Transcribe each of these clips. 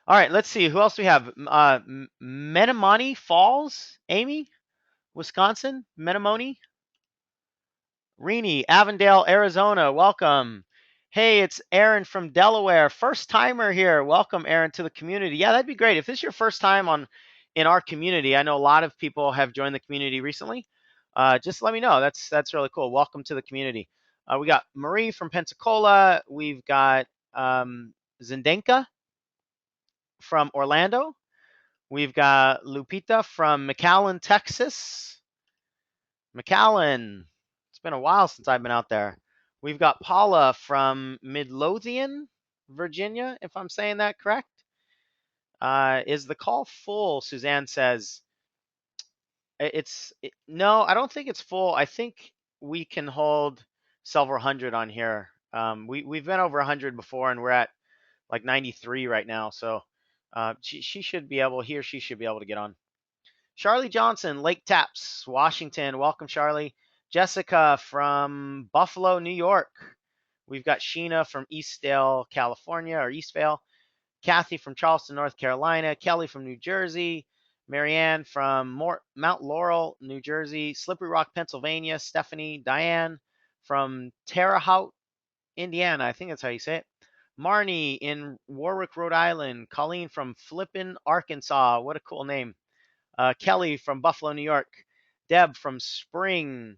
All right, let's see. Who else do we have? Menomonee Falls, Amy, Wisconsin. Menomonee. Rini, Avondale, Arizona. Welcome. Hey, it's Aaron from Delaware. First timer here. Welcome, Aaron, to the community. Yeah, that'd be great. If this is your first time on in our community, I know a lot of people have joined the community recently. Just let me know. That's really cool. Welcome to the community. We got Marie from Pensacola. We've got Zindenka from Orlando. We've got Lupita from McAllen, Texas. McAllen, it's been a while since I've been out there. We've got Paula from Midlothian, Virginia, if I'm saying that correct. Is the call full? Suzanne says. No, I don't think it's full. I think we can hold several hundred on here. We've been over 100 before, and we're at like 93 right now. So she should be able, he or she should be able to get on. Charlie Johnson, Lake Taps, Washington. Welcome, Charlie. Jessica from Buffalo, New York. We've got Sheena from Eastdale, California, or Eastvale. Kathy from Charleston, North Carolina. Kelly from New Jersey. Marianne from Mount Laurel, New Jersey. Slippery Rock, Pennsylvania. Stephanie. Diane from Terre Haute, Indiana. I think that's how you say it. Marnie in Warwick, Rhode Island. Colleen from Flippin, Arkansas. What a cool name. Kelly from Buffalo, New York. Deb from Spring.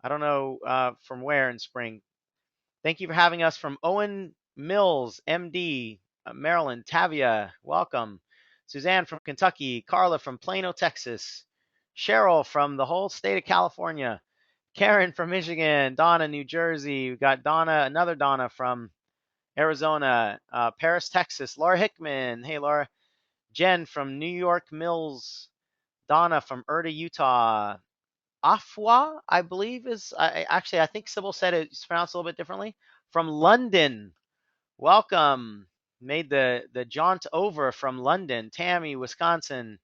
I don't know from where in Spring. Thank you for having us from Owen Mills, MD, Maryland. Tavia, welcome. Suzanne from Kentucky. Carla from Plano, Texas. Cheryl from the whole state of California. Karen from Michigan. Donna, New Jersey. We've got Donna, another Donna from Arizona. Paris, Texas. Laura Hickman. Hey, Laura. Jen from New York Mills. Donna from Erta, Utah. Afua, I believe is actually I think Sybil said it's pronounced a little bit differently. From London, welcome. Made the jaunt over from London. Tammy, Wisconsin.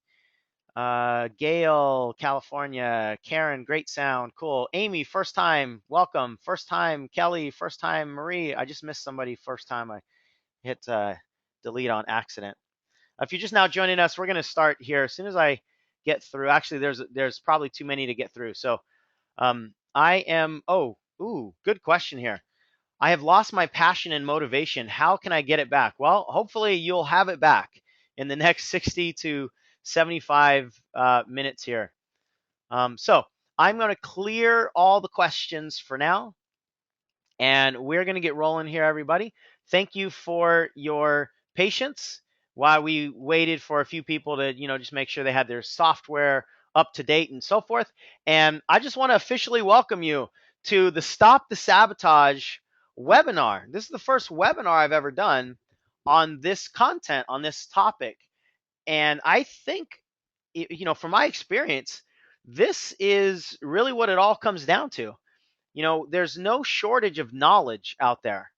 Gail, California. Karen, great sound, cool. Amy, first time, welcome. First time, Kelly, first time, Marie. I just missed somebody first time. I hit delete on accident. If you're just now joining us, we're going to start here as soon as I get through. Actually, there's probably too many to get through. So I am. Oh, ooh, good question here. I have lost my passion and motivation. How can I get it back? Well, hopefully you'll have it back in the next 60 to 75 minutes here. So I'm going to clear all the questions for now, and we're going to get rolling here, everybody. Thank you for your patience while we waited for a few people to, just make sure they had their software up to date and so forth. And I just want to officially welcome you to the Stop the Sabotage webinar. This is the first webinar I've ever done on this content, on this topic. And I think, from my experience, this is really what it all comes down to. There's no shortage of knowledge out there.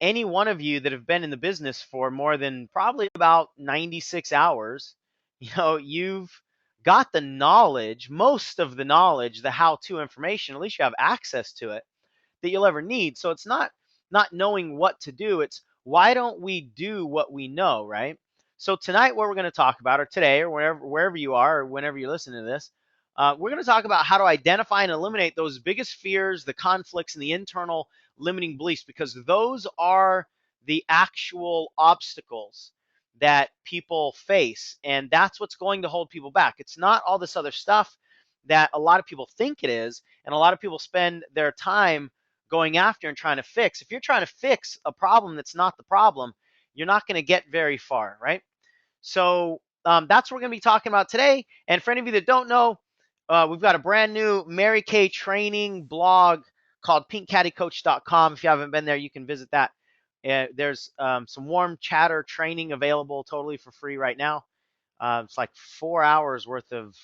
Any one of you that have been in the business for more than probably about 96 hours, you've got the knowledge, most of the knowledge, the how-to information, at least you have access to it, that you'll ever need. So it's not knowing what to do. It's why don't we do what we know, right? So tonight, what we're going to talk about, or today, or wherever you are, or whenever you're listening to this, we're going to talk about how to identify and eliminate those biggest fears, the conflicts, and the internal limiting beliefs, because those are the actual obstacles that people face. And that's what's going to hold people back. It's not all this other stuff that a lot of people think it is. And a lot of people spend their time going after and trying to fix. If you're trying to fix a problem that's not the problem, you're not going to get very far, right? So that's what we're going to be talking about today. And for any of you that don't know, we've got a brand new Mary Kay training blog called pinkcaddiecoach.com. If you haven't been there, you can visit that. There's some warm chatter training available totally for free right now. It's like 4 hours worth of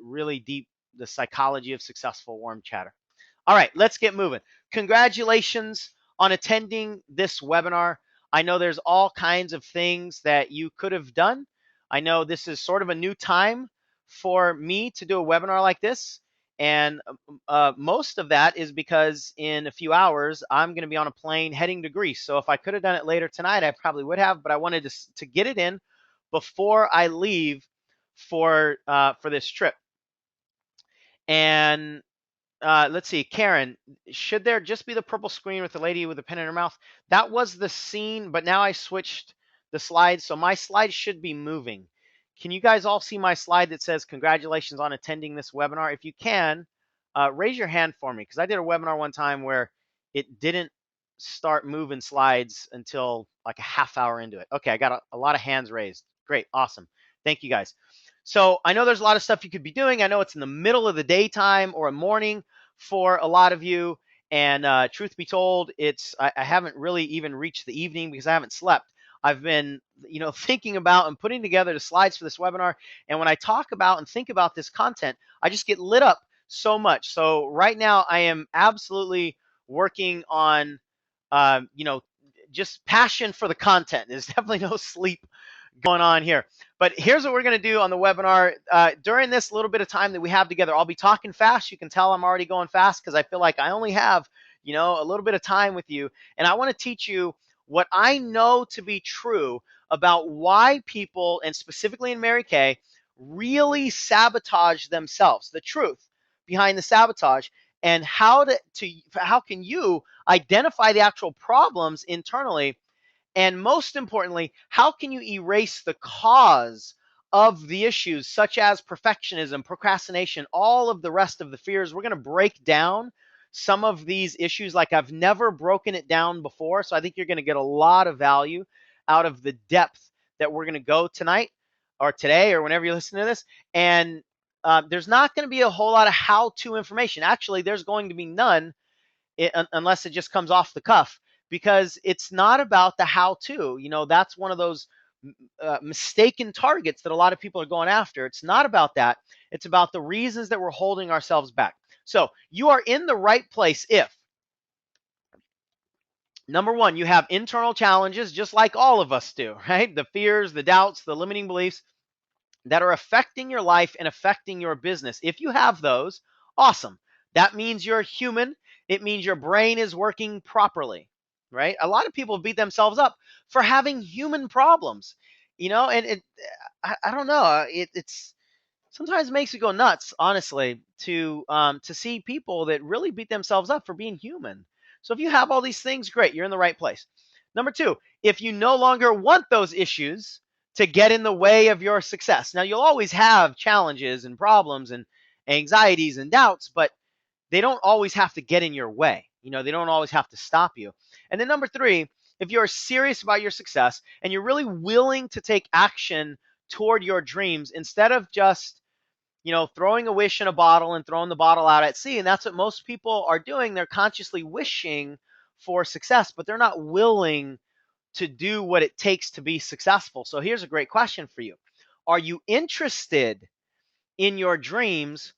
really deep, the psychology of successful warm chatter. All right, let's get moving. Congratulations on attending this webinar. I know there's all kinds of things that you could have done. I know this is sort of a new time for me to do a webinar like this. And most of that is because in a few hours, I'm going to be on a plane heading to Greece. So if I could have done it later tonight, I probably would have, but I wanted to get it in before I leave for this trip. And let's see, Karen, should there just be the purple screen with the lady with the pen in her mouth? That was the scene, but now I switched the slides, so my slides should be moving. Can you guys all see my slide that says congratulations on attending this webinar? If you can, raise your hand for me, because I did a webinar one time where it didn't start moving slides until like a half hour into it. Okay, I got a lot of hands raised. Great, awesome. Thank you guys. So I know there's a lot of stuff you could be doing. I know it's in the middle of the daytime or a morning for a lot of you. And truth be told, I haven't really even reached the evening because I haven't slept. I've been, thinking about and putting together the slides for this webinar. And when I talk about and think about this content, I just get lit up so much. So right now, I am absolutely working on, just passion for the content. There's definitely no sleep going on here. But here's what we're going to do on the webinar. During this little bit of time that we have together, I'll be talking fast. You can tell I'm already going fast because I feel like I only have, a little bit of time with you. And I want to teach you what I know to be true about why people, and specifically in Mary Kay, really sabotage themselves, the truth behind the sabotage, and how can you identify the actual problems internally, and most importantly, how can you erase the cause of the issues such as perfectionism, procrastination, all of the rest of the fears? We're going to break down some of these issues like I've never broken it down before. So I think you're going to get a lot of value out of the depth that we're going to go tonight or today or whenever you listen to this. And there's not going to be a whole lot of how-to information. Actually, there's going to be none unless it just comes off the cuff, because it's not about the how to. That's one of those mistaken targets that a lot of people are going after. It's not about that. It's about the reasons that we're holding ourselves back. So you are in the right place if, number one, you have internal challenges just like all of us do, right? The fears, the doubts, the limiting beliefs that are affecting your life and affecting your business. If you have those, awesome. That means you're human. It means your brain is working properly, right? A lot of people beat themselves up for having human problems, and I don't know. It's sometimes makes you go nuts, honestly, to see people that really beat themselves up for being human. So if you have all these things, great, you're in the right place. Number two, if you no longer want those issues to get in the way of your success. Now, you'll always have challenges and problems and anxieties and doubts, but they don't always have to get in your way. They don't always have to stop you. And then number three, if you're serious about your success and you're really willing to take action toward your dreams instead of just throwing a wish in a bottle and throwing the bottle out at sea. And that's what most people are doing. They're consciously wishing for success, but they're not willing to do what it takes to be successful. So here's a great question for you. Are you interested in your dreams,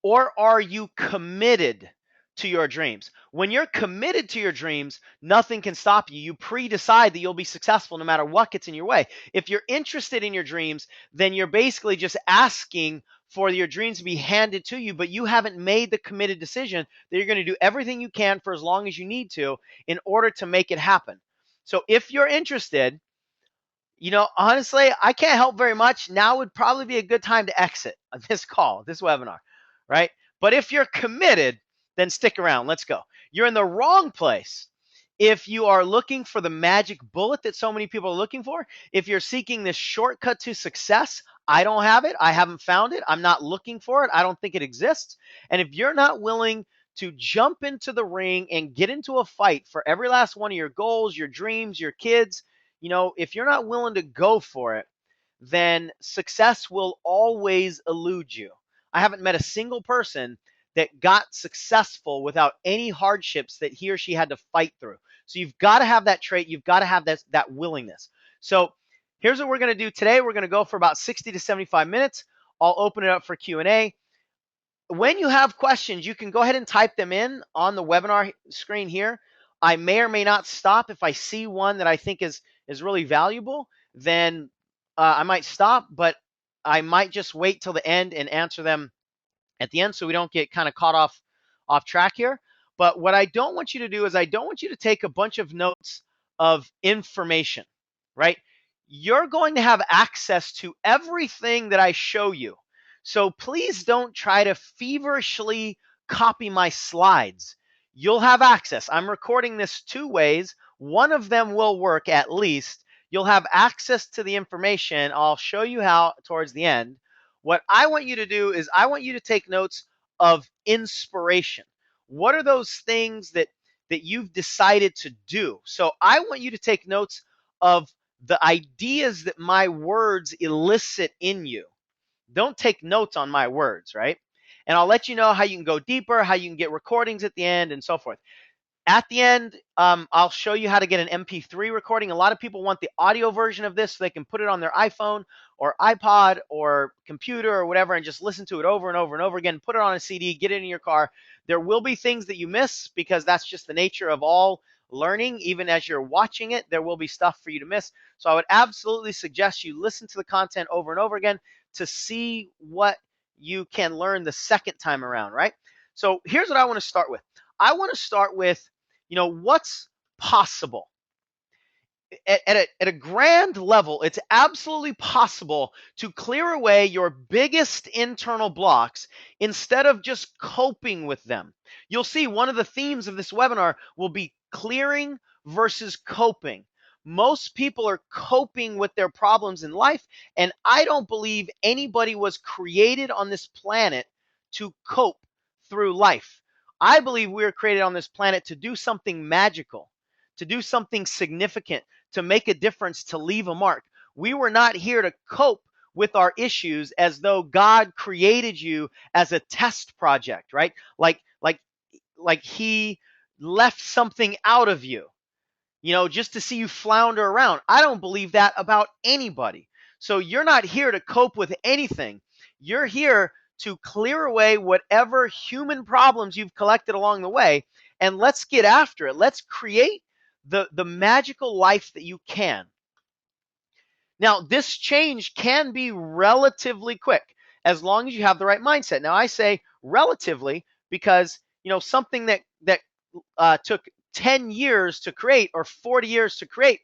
or are you committed to your dreams? When you're committed to your dreams, nothing can stop you. You pre-decide that you'll be successful no matter what gets in your way. If you're interested in your dreams, then you're basically just asking for your dreams to be handed to you, but you haven't made the committed decision that you're going to do everything you can for as long as you need to in order to make it happen. So if you're interested, honestly, I can't help very much. Now would probably be a good time to exit this call, this webinar, right? But if you're committed, then stick around. Let's go. You're in the wrong place if you are looking for the magic bullet that so many people are looking for. If you're seeking this shortcut to success, I don't have it. I haven't found it. I'm not looking for it. I don't think it exists. And if you're not willing to jump into the ring and get into a fight for every last one of your goals, your dreams, your kids, if you're not willing to go for it, then success will always elude you. I haven't met a single person that got successful without any hardships that he or she had to fight through. So you've got to have that trait. You've got to have that willingness. So here's what we're going to do today. We're going to go for about 60 to 75 minutes. I'll open it up for Q&A. When you have questions, you can go ahead and type them in on the webinar screen here. I may or may not stop if I see one that I think is really valuable. Then I might stop, but I might just wait till the end and answer them at the end so we don't get kind of caught off track here. But what I don't want you to do is I don't want you to take a bunch of notes of information, right? you're going to have access to everything that I show you. So please don't try to feverishly copy my slides. You'll have access. I'm recording this two ways. One of them will work at least. You'll have access to the information. I'll show you how towards the end. What I want you to do is I want you to take notes of inspiration. What are those things that you've decided to do? So I want you to take notes of the ideas that my words elicit in you. Don't take notes on my words, right? And I'll let you know how you can go deeper, how you can get recordings at the end, and so forth. At the end, I'll show you how to get an MP3 recording. A lot of people want the audio version of this so they can put it on their iPhone or iPod or computer or whatever and just listen to it over and over and over again. Put it on a CD, get it in your car. There will be things that you miss because that's just the nature of all learning. Even as you're watching it, there will be stuff for you to miss. So I would absolutely suggest you listen to the content over and over again to see what you can learn the second time around, right? So here's what I want to start with. I want to start with what's possible at a grand level. It's absolutely possible to clear away your biggest internal blocks instead of just coping with them. You'll see one of the themes of this webinar will be clearing versus coping. Most people are coping with their problems in life, and I don't believe anybody was created on this planet to cope through life. I believe we were created on this planet to do something magical, to do something significant, to make a difference, to leave a mark. We were not here to cope with our issues as though God created you as a test project, right? Like he left something out of you, just to see you flounder around. I don't believe that about anybody. So you're not here to cope with anything. You're here to clear away whatever human problems you've collected along the way, and let's get after it. Let's create the magical life that you can. Now, this change can be relatively quick as long as you have the right mindset. Now, I say relatively because something that took 10 years to create or 40 years to create,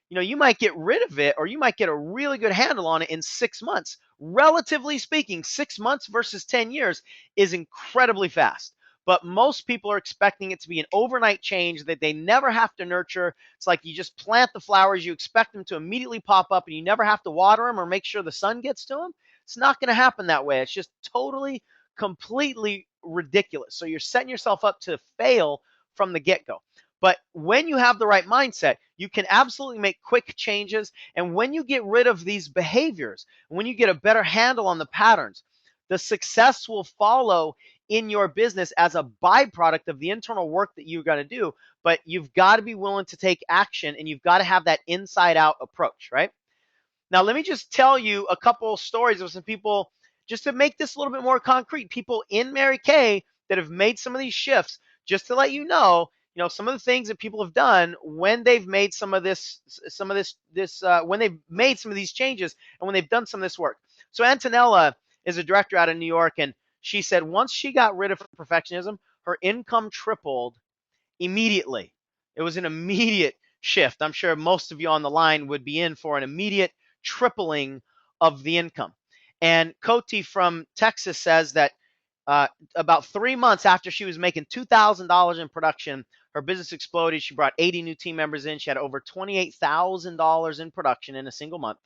you might get rid of it or you might get a really good handle on it in 6 months. Relatively speaking, 6 months versus 10 years is incredibly fast. But most people are expecting it to be an overnight change that they never have to nurture. It's like you just plant the flowers, you expect them to immediately pop up, and you never have to water them or make sure the sun gets to them. It's not going to happen that way. It's just totally, completely ridiculous. So you're setting yourself up to fail from the get-go. But when you have the right mindset, you can absolutely make quick changes. And when you get rid of these behaviors, when you get a better handle on the patterns, the success will follow in your business as a byproduct of the internal work that you're going to do. But you've got to be willing to take action, and you've got to have that inside out approach, right? Now, let me just tell you a couple stories of some people just to make this a little bit more concrete. People in Mary Kay that have made some of these shifts, just to let you know, some of the things that people have done when they've made when they've made some of these changes and when they've done some of this work. So Antonella is a director out of New York, and she said once she got rid of perfectionism, her income tripled immediately. It was an immediate shift. I'm sure most of you on the line would be in for an immediate tripling of the income. And Koti from Texas says that about 3 months after she was making $2,000 in production, her business exploded. She brought 80 new team members in. She had over $28,000 in production in a single month.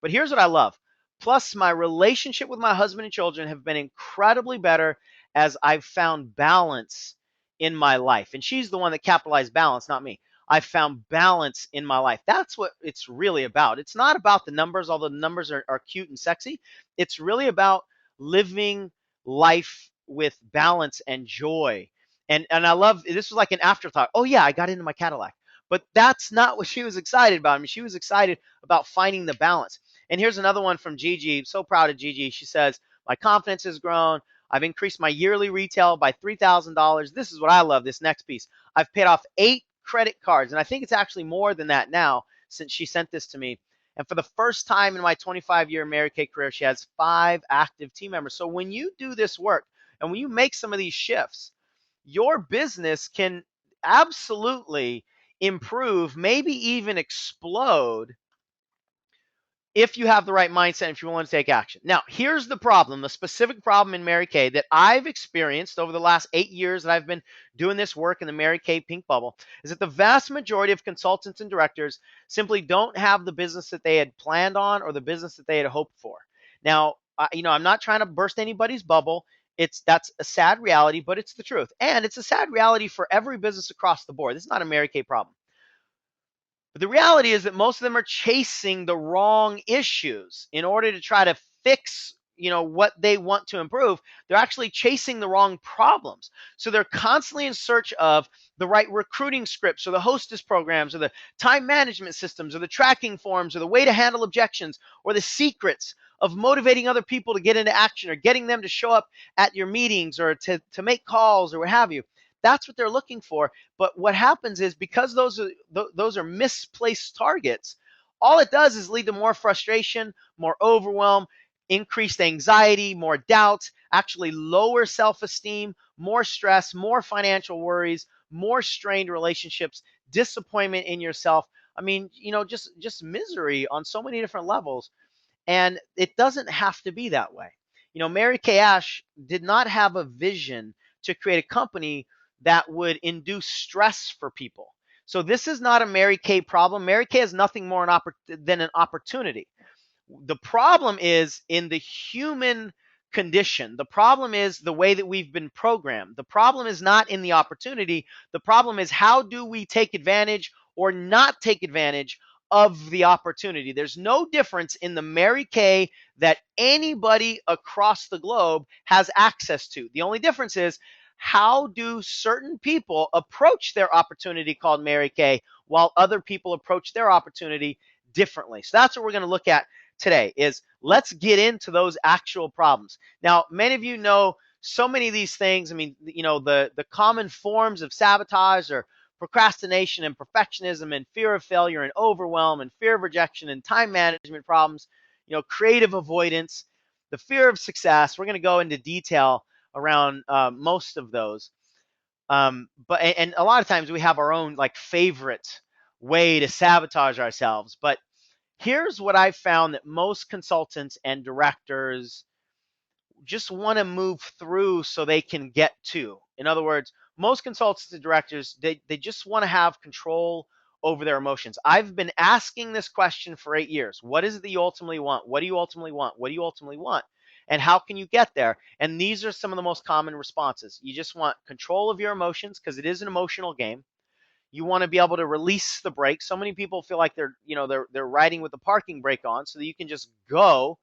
But here's what I love. Plus, my relationship with my husband and children have been incredibly better as I've found balance in my life. And she's the one that capitalized balance, not me. I found balance in my life. That's what it's really about. It's not about the numbers, although the numbers are cute and sexy. It's really about living life with balance and joy. And I love, this was like an afterthought. Oh yeah, I got into my Cadillac. But that's not what she was excited about. I mean, she was excited about finding the balance. And here's another one from Gigi. So proud of Gigi. She says, my confidence has grown. I've increased my yearly retail by $3,000. This is what I love, this next piece. I've paid off 8 credit cards, and I think it's actually more than that now since she sent this to me. And for the first time in my 25-year Mary Kay career, she has 5 active team members. So when you do this work and when you make some of these shifts, your business can absolutely improve, maybe even explode if you have the right mindset, if you want to take action. Now, here's the problem, the specific problem in Mary Kay that I've experienced over the last 8 years that I've been doing this work in the Mary Kay pink bubble, is that the vast majority of consultants and directors simply don't have the business that they had planned on or the business that they had hoped for. Now, I'm not trying to burst anybody's bubble. That's a sad reality, but it's the truth. And it's a sad reality for every business across the board. This is not a Mary Kay problem. But the reality is that most of them are chasing the wrong issues in order to try to fix, what they want to improve. They're actually chasing the wrong problems. So they're constantly in search of the right recruiting scripts or the hostess programs or the time management systems or the tracking forms or the way to handle objections or the secrets of motivating other people to get into action or getting them to show up at your meetings or to make calls or what have you. That's what they're looking for. But what happens is, because those are misplaced targets, all it does is lead to more frustration, more overwhelm, increased anxiety, more doubts, actually lower self-esteem, more stress, more financial worries, more strained relationships, disappointment in yourself. I mean, just misery on so many different levels. And it doesn't have to be that way. Mary Kay Ash did not have a vision to create a company that would induce stress for people. So this is not a Mary Kay problem. Mary Kay is nothing more than an opportunity. The problem is in the human condition. The problem is the way that we've been programmed. The problem is not in the opportunity. The problem is, how do we take advantage or not take advantage of the opportunity? There's no difference in the Mary Kay that anybody across the globe has access to. The only difference is, how do certain people approach their opportunity called Mary Kay while other people approach their opportunity differently. So that's what we're going to look at today. Is let's get into those actual problems. Now, many of you know so many of these things. I mean, the common forms of sabotage are procrastination and perfectionism and fear of failure and overwhelm and fear of rejection and time management problems, creative avoidance, the fear of success. We're going to go into detail around most of those. But a lot of times we have our own like favorite way to sabotage ourselves. But here's what I've found that most consultants and directors just want to move through so they can get to. In other words, most consultants and directors, they just want to have control over their emotions. I've been asking this question for 8 years. What is it that you ultimately want? What do you ultimately want? What do you ultimately want? And how can you get there? And these are some of the most common responses. You just want control of your emotions because it is an emotional game. You want to be able to release the brake. So many people feel like they're riding with the parking brake on, so that you can just go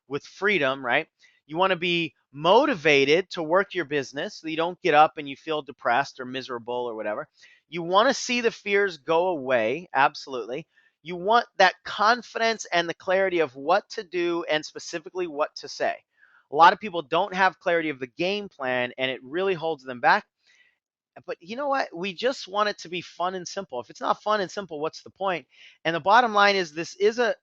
with freedom, right? You want to be motivated to work your business so that you don't get up and you feel depressed or miserable or whatever. You want to see the fears go away, absolutely. You want that confidence and the clarity of what to do and specifically what to say. A lot of people don't have clarity of the game plan, and it really holds them back. But you know what? We just want it to be fun and simple. If it's not fun and simple, what's the point? And the bottom line is, this is a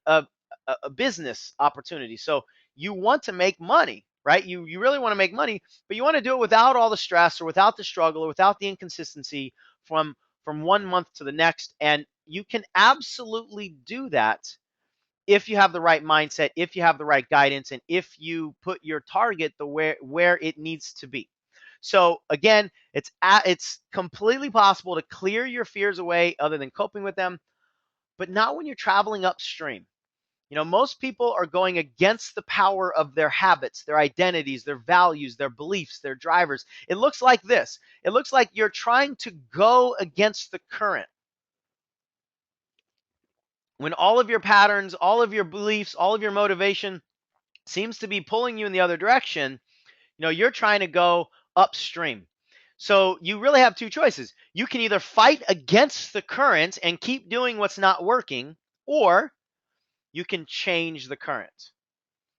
business opportunity. So you want to make money, right? You really want to make money, but you want to do it without all the stress or without the struggle or without the inconsistency from 1 month to the next. And you can absolutely do that if you have the right mindset, if you have the right guidance, and if you put your target where it needs to be. So again, it's completely possible to clear your fears away other than coping with them, but not when you're traveling upstream. Most people are going against the power of their habits, their identities, their values, their beliefs, their drivers. It looks like this. It looks like you're trying to go against the current. When all of your patterns, all of your beliefs, all of your motivation seems to be pulling you in the other direction, you're trying to go upstream. So you really have two choices. You can either fight against the current and keep doing what's not working, or you can change the current.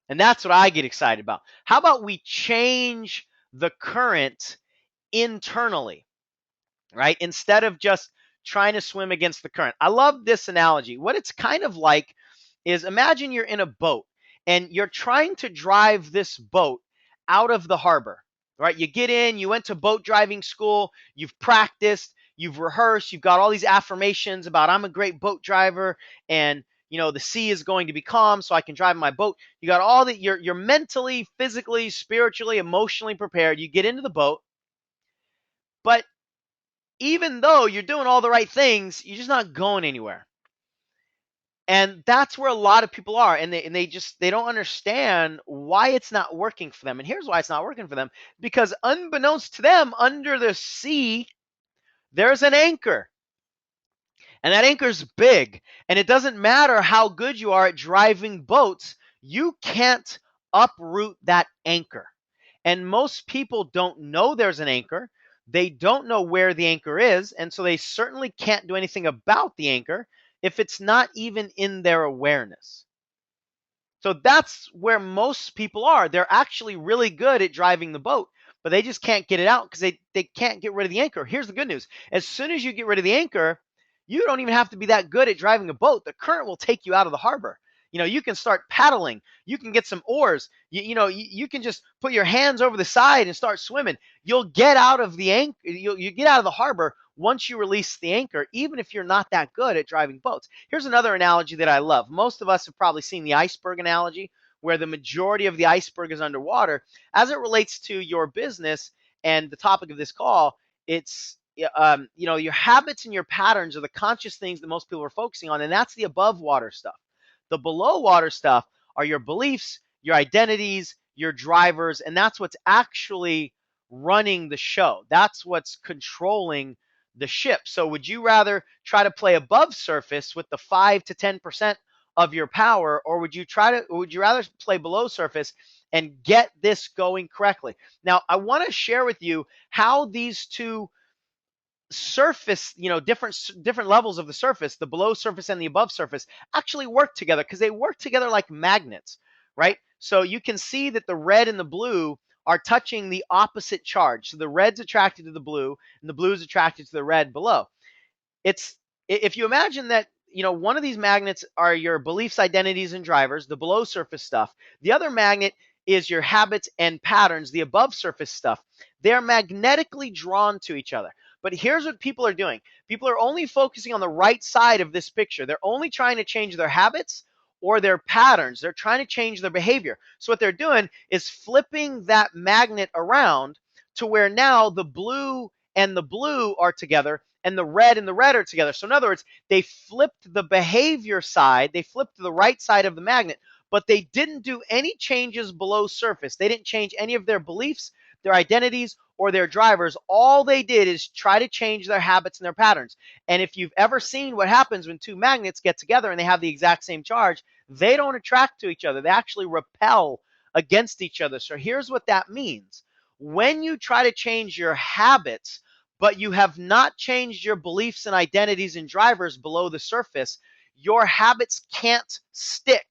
And that's what I get excited about. How about we change the current internally, right? Instead of just trying to swim against the current. I love this analogy. What it's kind of like is, imagine you're in a boat and you're trying to drive this boat out of the harbor, right? You get in, you went to boat driving school, you've practiced, you've rehearsed, you've got all these affirmations about, I'm a great boat driver, and the sea is going to be calm so I can drive my boat. You got all that. You're mentally, physically, spiritually, emotionally prepared. You get into the boat, but even though you're doing all the right things, you're just not going anywhere. And that's where a lot of people are, and they don't understand why it's not working for them. And here's why it's not working for them: because unbeknownst to them, under the sea, there's an anchor. And that anchor's big. And it doesn't matter how good you are at driving boats, you can't uproot that anchor. And most people don't know there's an anchor. They don't know where the anchor is. And so they certainly can't do anything about the anchor if it's not even in their awareness. So that's where most people are. They're actually really good at driving the boat, but they just can't get it out because they can't get rid of the anchor. Here's the good news: as soon as you get rid of the anchor, you don't even have to be that good at driving a boat. The current will take you out of the harbor. You can start paddling. You can get some oars. You can just put your hands over the side and start swimming. You'll get out of the anchor. You get out of the harbor once you release the anchor, even if you're not that good at driving boats. Here's another analogy that I love. Most of us have probably seen the iceberg analogy, where the majority of the iceberg is underwater. As it relates to your business and the topic of this call, it's your habits and your patterns are the conscious things that most people are focusing on, and that's the above water stuff. The below water stuff are your beliefs, your identities, your drivers, and that's what's actually running the show. That's what's controlling the ship. So would you rather try to play above surface with the 5 to 10% of your power, or would you rather play below surface and get this going correctly? Now, I want to share with you how these two surface, different levels of the surface, the below surface and the above surface, actually work together, because they work together like magnets, right? So you can see that the red and the blue are touching the opposite charge. So the red's attracted to the blue and the blue is attracted to the red below. It's If you imagine that, one of these magnets are your beliefs, identities, and drivers, the below surface stuff. The other magnet is your habits and patterns, the above surface stuff. They're magnetically drawn to each other. But here's what people are doing. People are only focusing on the right side of this picture. They're only trying to change their habits or their patterns. They're trying to change their behavior. So what they're doing is flipping that magnet around to where now the blue and the blue are together and the red are together. So in other words, they flipped the behavior side, they flipped to the right side of the magnet, but they didn't do any changes below surface. They didn't change any of their beliefs, their identities, or their drivers. All they did is try to change their habits and their patterns. And if you've ever seen what happens when two magnets get together and they have the exact same charge, they don't attract to each other. They actually repel against each other. So here's what that means. When you try to change your habits, but you have not changed your beliefs and identities and drivers below the surface, your habits can't stick.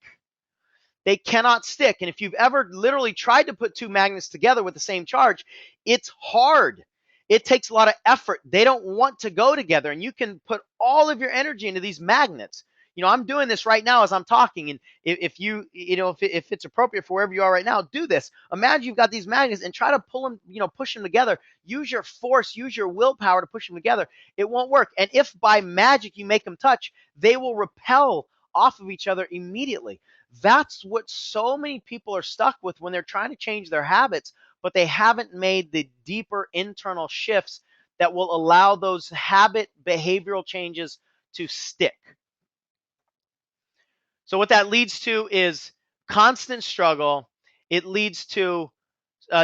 They cannot stick. And if you've ever literally tried to put two magnets together with the same charge, it's hard. It takes a lot of effort. They don't want to go together. And you can put all of your energy into these magnets. I'm doing this right now as I'm talking. And if it's appropriate for wherever you are right now, do this. Imagine you've got these magnets and try to pull them, push them together. Use your force, use your willpower to push them together. It won't work. And if by magic you make them touch, they will repel off of each other immediately. That's what so many people are stuck with when they're trying to change their habits, but they haven't made the deeper internal shifts that will allow those habit behavioral changes to stick. So what that leads to is constant struggle. It leads to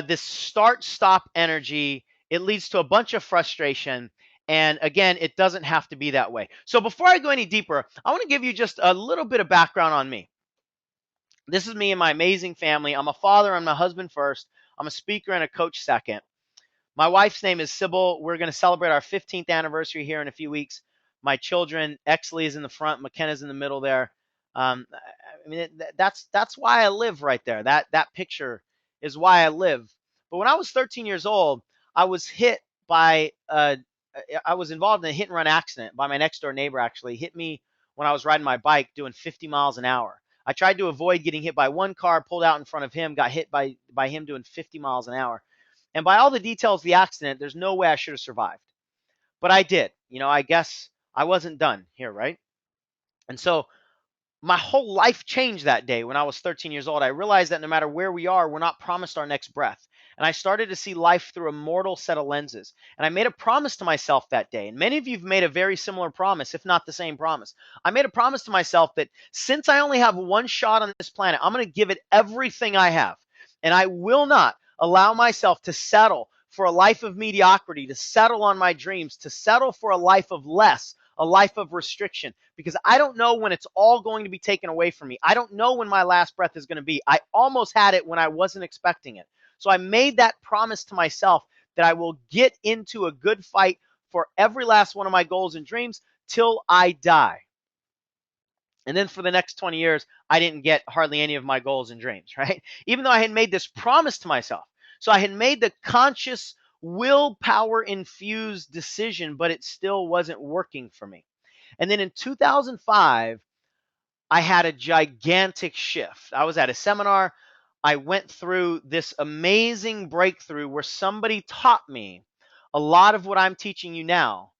this start-stop energy. It leads to a bunch of frustration. And again, it doesn't have to be that way. So before I go any deeper, I want to give you just a little bit of background on me. This is me and my amazing family. I'm a father and my husband first. I'm a speaker and a coach second. My wife's name is Sybil. We're going to celebrate our 15th anniversary here in a few weeks. My children, Exley is in the front, McKenna's in the middle there. That's why I live right there. That picture is why I live. But when I was 13 years old, I was I was involved in a hit and run accident by my next door neighbor. Actually hit me when I was riding my bike doing 50 miles an hour. I tried to avoid getting hit by one car, pulled out in front of him, got hit by him doing 50 miles an hour. And by all the details of the accident, there's no way I should have survived. But I did. I guess I wasn't done here, right? And so my whole life changed that day when I was 13 years old. I realized that no matter where we are, we're not promised our next breath. And I started to see life through a mortal set of lenses. And I made a promise to myself that day. And many of you have made a very similar promise, if not the same promise. I made a promise to myself that since I only have one shot on this planet, I'm going to give it everything I have. And I will not allow myself to settle for a life of mediocrity, to settle on my dreams, to settle for a life of less, a life of restriction, because I don't know when it's all going to be taken away from me. I don't know when my last breath is going to be. I almost had it when I wasn't expecting it. So I made that promise to myself that I will get into a good fight for every last one of my goals and dreams till I die. And then for the next 20 years, I didn't get hardly any of my goals and dreams, right? Even though I had made this promise to myself. So I had made the conscious, willpower infused decision, but it still wasn't working for me. And then in 2005, I had a gigantic shift. I was at a seminar. I went through this amazing breakthrough where somebody taught me a lot of what I'm teaching you now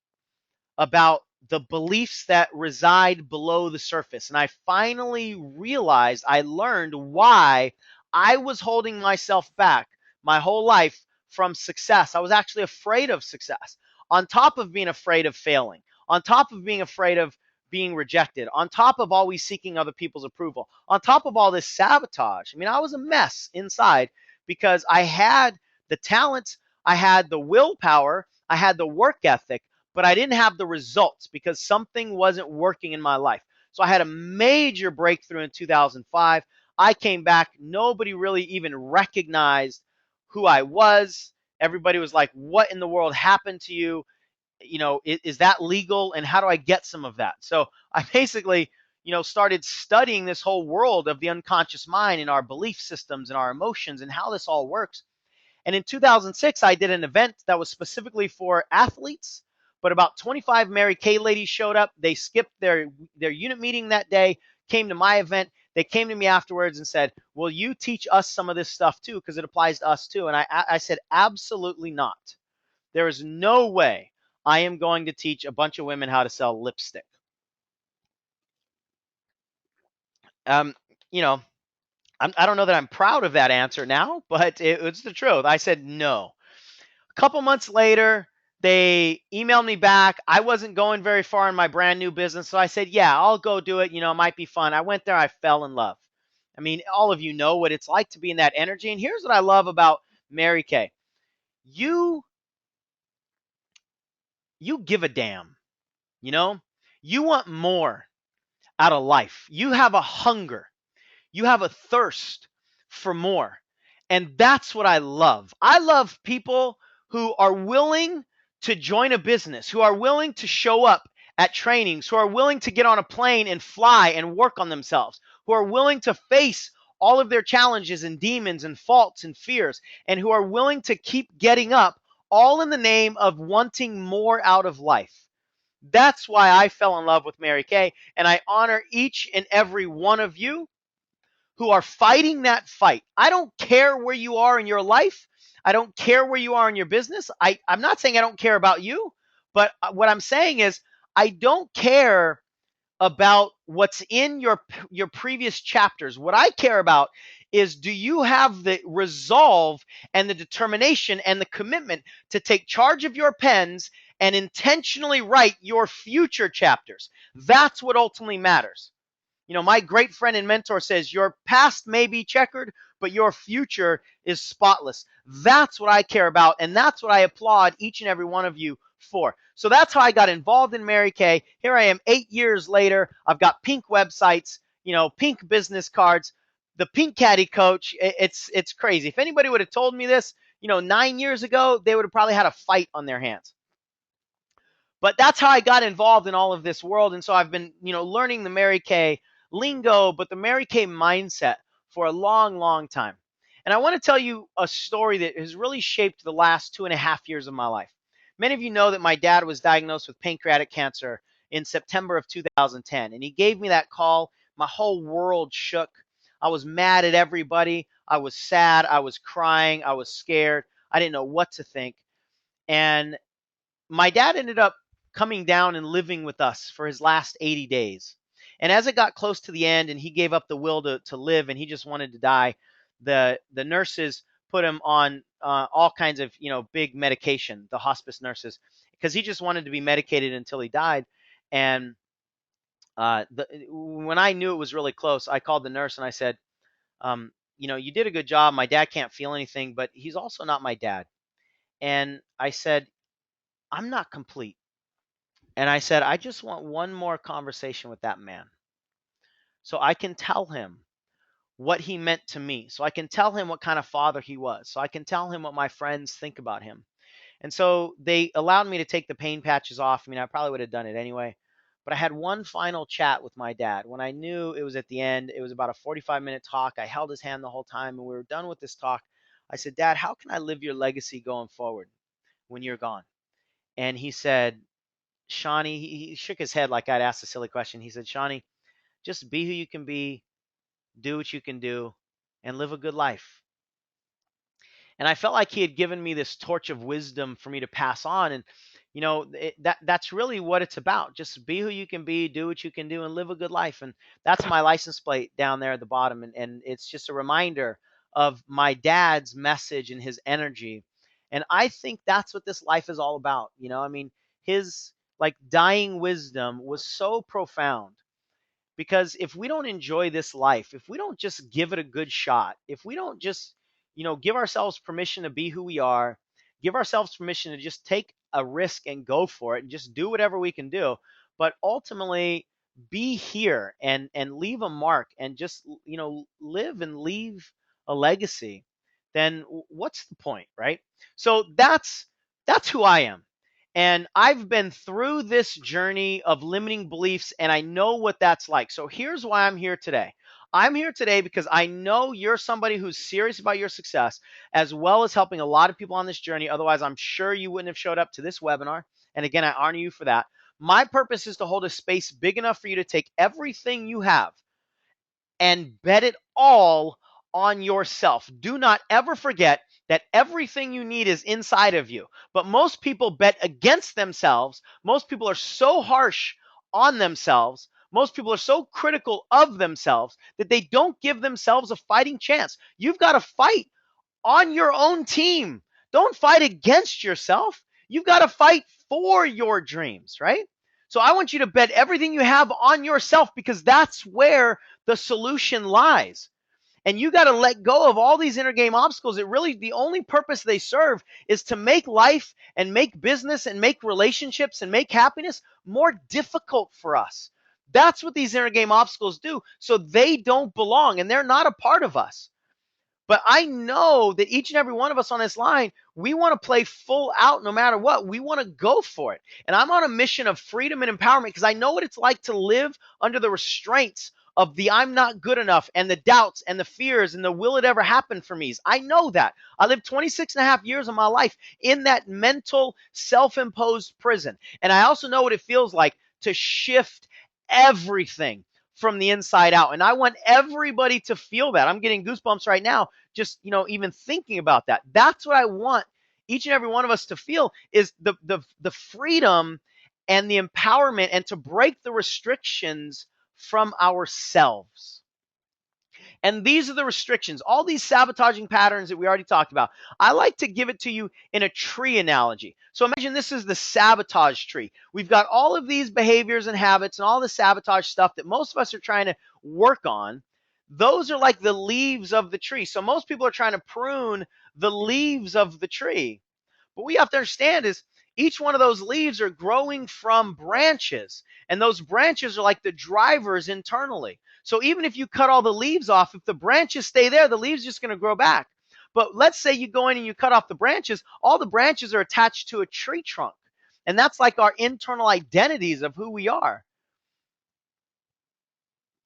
about the beliefs that reside below the surface. And I finally realized, I learned why I was holding myself back my whole life from success. I was actually afraid of success, on top of being afraid of failing, on top of being afraid of being rejected, on top of always seeking other people's approval, on top of all this sabotage. I mean, I was a mess inside because I had the talent, I had the willpower, I had the work ethic, but I didn't have the results because something wasn't working in my life. So I had a major breakthrough in 2005. I came back. Nobody really even recognized who I was. Everybody was like, what in the world happened to you? You know, is that legal? And how do I get some of that? So I basically, started studying this whole world of the unconscious mind and our belief systems and our emotions and how this all works. And in 2006, I did an event that was specifically for athletes, but about 25 Mary Kay ladies showed up. They skipped their unit meeting that day, came to my event. They came to me afterwards and said, will you teach us some of this stuff too? Because it applies to us too. And I said, absolutely not. There is no way I am going to teach a bunch of women how to sell lipstick. Um, you know, I don't know that I'm proud of that answer now, but it's the truth. I said no. A couple months later, they emailed me back. I wasn't going very far in my brand new business. So I said, yeah, I'll go do it. It might be fun. I went there. I fell in love. I mean, all of you know what it's like to be in that energy. And here's what I love about Mary Kay. You give a damn, you know? You want more out of life. You have a hunger. You have a thirst for more. And that's what I love. I love people who are willing to join a business, who are willing to show up at trainings, who are willing to get on a plane and fly and work on themselves, who are willing to face all of their challenges and demons and faults and fears, and who are willing to keep getting up, all in the name of wanting more out of life. That's why I fell in love with Mary Kay, and I honor each and every one of you who are fighting that fight. I don't care where you are in your life. I don't care where you are in your business. I'm not saying I don't care about you, but what I'm saying is I don't care about what's in your previous chapters. What I care about is, do you have the resolve and the determination and the commitment to take charge of your pens and intentionally write your future chapters? That's what ultimately matters. My great friend and mentor says, your past may be checkered, but your future is spotless. That's what I care about, and that's what I applaud each and every one of you for. So that's how I got involved in Mary Kay. Here I am 8 years later. I've got pink websites, pink business cards, the pink Caddie coach. It's crazy. If anybody would have told me this, 9 years ago, they would have probably had a fight on their hands. But that's how I got involved in all of this world. And so I've been, learning the Mary Kay lingo, but the Mary Kay mindset for a long, long time. And I want to tell you a story that has really shaped the last 2.5 years of my life. Many of you know that my dad was diagnosed with pancreatic cancer in September of 2010. And he gave me that call. My whole world shook. I was mad at everybody. I was sad. I was crying. I was scared. I didn't know what to think. And my dad ended up coming down and living with us for his last 80 days. And as it got close to the end and he gave up the will to live and he just wanted to die, the nurses put him on all kinds of, big medication, the hospice nurses, because he just wanted to be medicated until he died. And when I knew it was really close, I called the nurse and I said, you did a good job. My dad can't feel anything, but he's also not my dad. And I said, I'm not complete. And I said, I just want one more conversation with that man so I can tell him what he meant to me. So I can tell him what kind of father he was. So I can tell him what my friends think about him. And so they allowed me to take the pain patches off. I mean, I probably would have done it anyway. But I had one final chat with my dad. When I knew it was at the end, it was about a 45-minute talk. I held his hand the whole time, and we were done with this talk. I said, Dad, how can I live your legacy going forward when you're gone? And he said, Shawnee, he shook his head like I'd asked a silly question. He said, Shawnee, just be who you can be, do what you can do, and live a good life. And I felt like he had given me this torch of wisdom for me to pass on. And that's really what it's about. Just be who you can be, do what you can do, and live a good life. And that's my license plate down there at the bottom. And it's just a reminder of my dad's message and his energy. And I think that's what this life is all about. I mean, his like dying wisdom was so profound. Because if we don't enjoy this life, if we don't just give it a good shot, if we don't just, give ourselves permission to be who we are, give ourselves permission to just take a risk and go for it and just do whatever we can do, but ultimately be here and leave a mark and just, live and leave a legacy, then what's the point, right? So that's who I am. And I've been through this journey of limiting beliefs, and I know what that's like. So here's why I'm here today. I'm here today because I know you're somebody who's serious about your success, as well as helping a lot of people on this journey. Otherwise, I'm sure you wouldn't have showed up to this webinar. And again, I honor you for that. My purpose is to hold a space big enough for you to take everything you have and bet it all on yourself. Do not ever forget that everything you need is inside of you. But most people bet against themselves. Most people are so harsh on themselves. Most people are so critical of themselves that they don't give themselves a fighting chance. You've got to fight on your own team. Don't fight against yourself. You've got to fight for your dreams, right? So I want you to bet everything you have on yourself because that's where the solution lies. And you got to let go of all these inner game obstacles. It really, the only purpose they serve is to make life and make business and make relationships and make happiness more difficult for us. That's what these inner game obstacles do. So they don't belong and they're not a part of us. But I know that each and every one of us on this line, we want to play full out no matter what. We want to go for it. And I'm on a mission of freedom and empowerment because I know what it's like to live under the restraints of the I'm not good enough and the doubts and the fears and the will it ever happen for me's. I know that. I lived 26 and a half years of my life in that mental self-imposed prison. And I also know what it feels like to shift everything from the inside out. And I want everybody to feel that. I'm getting goosebumps right now, just, even thinking about that. That's what I want each and every one of us to feel is the freedom and the empowerment and to break the restrictions from ourselves. And these are the restrictions, all these sabotaging patterns that we already talked about. I like to give it to you in a tree analogy. So imagine this is the sabotage tree. We've got all of these behaviors and habits and all the sabotage stuff that most of us are trying to work on. Those are like the leaves of the tree. So most people are trying to prune the leaves of the tree. But what you have to understand is each one of those leaves are growing from branches, and those branches are like the drivers internally. So even if you cut all the leaves off, if the branches stay there, the leaves are just going to grow back. But let's say you go in and you cut off the branches, all the branches are attached to a tree trunk. And that's like our internal identities of who we are.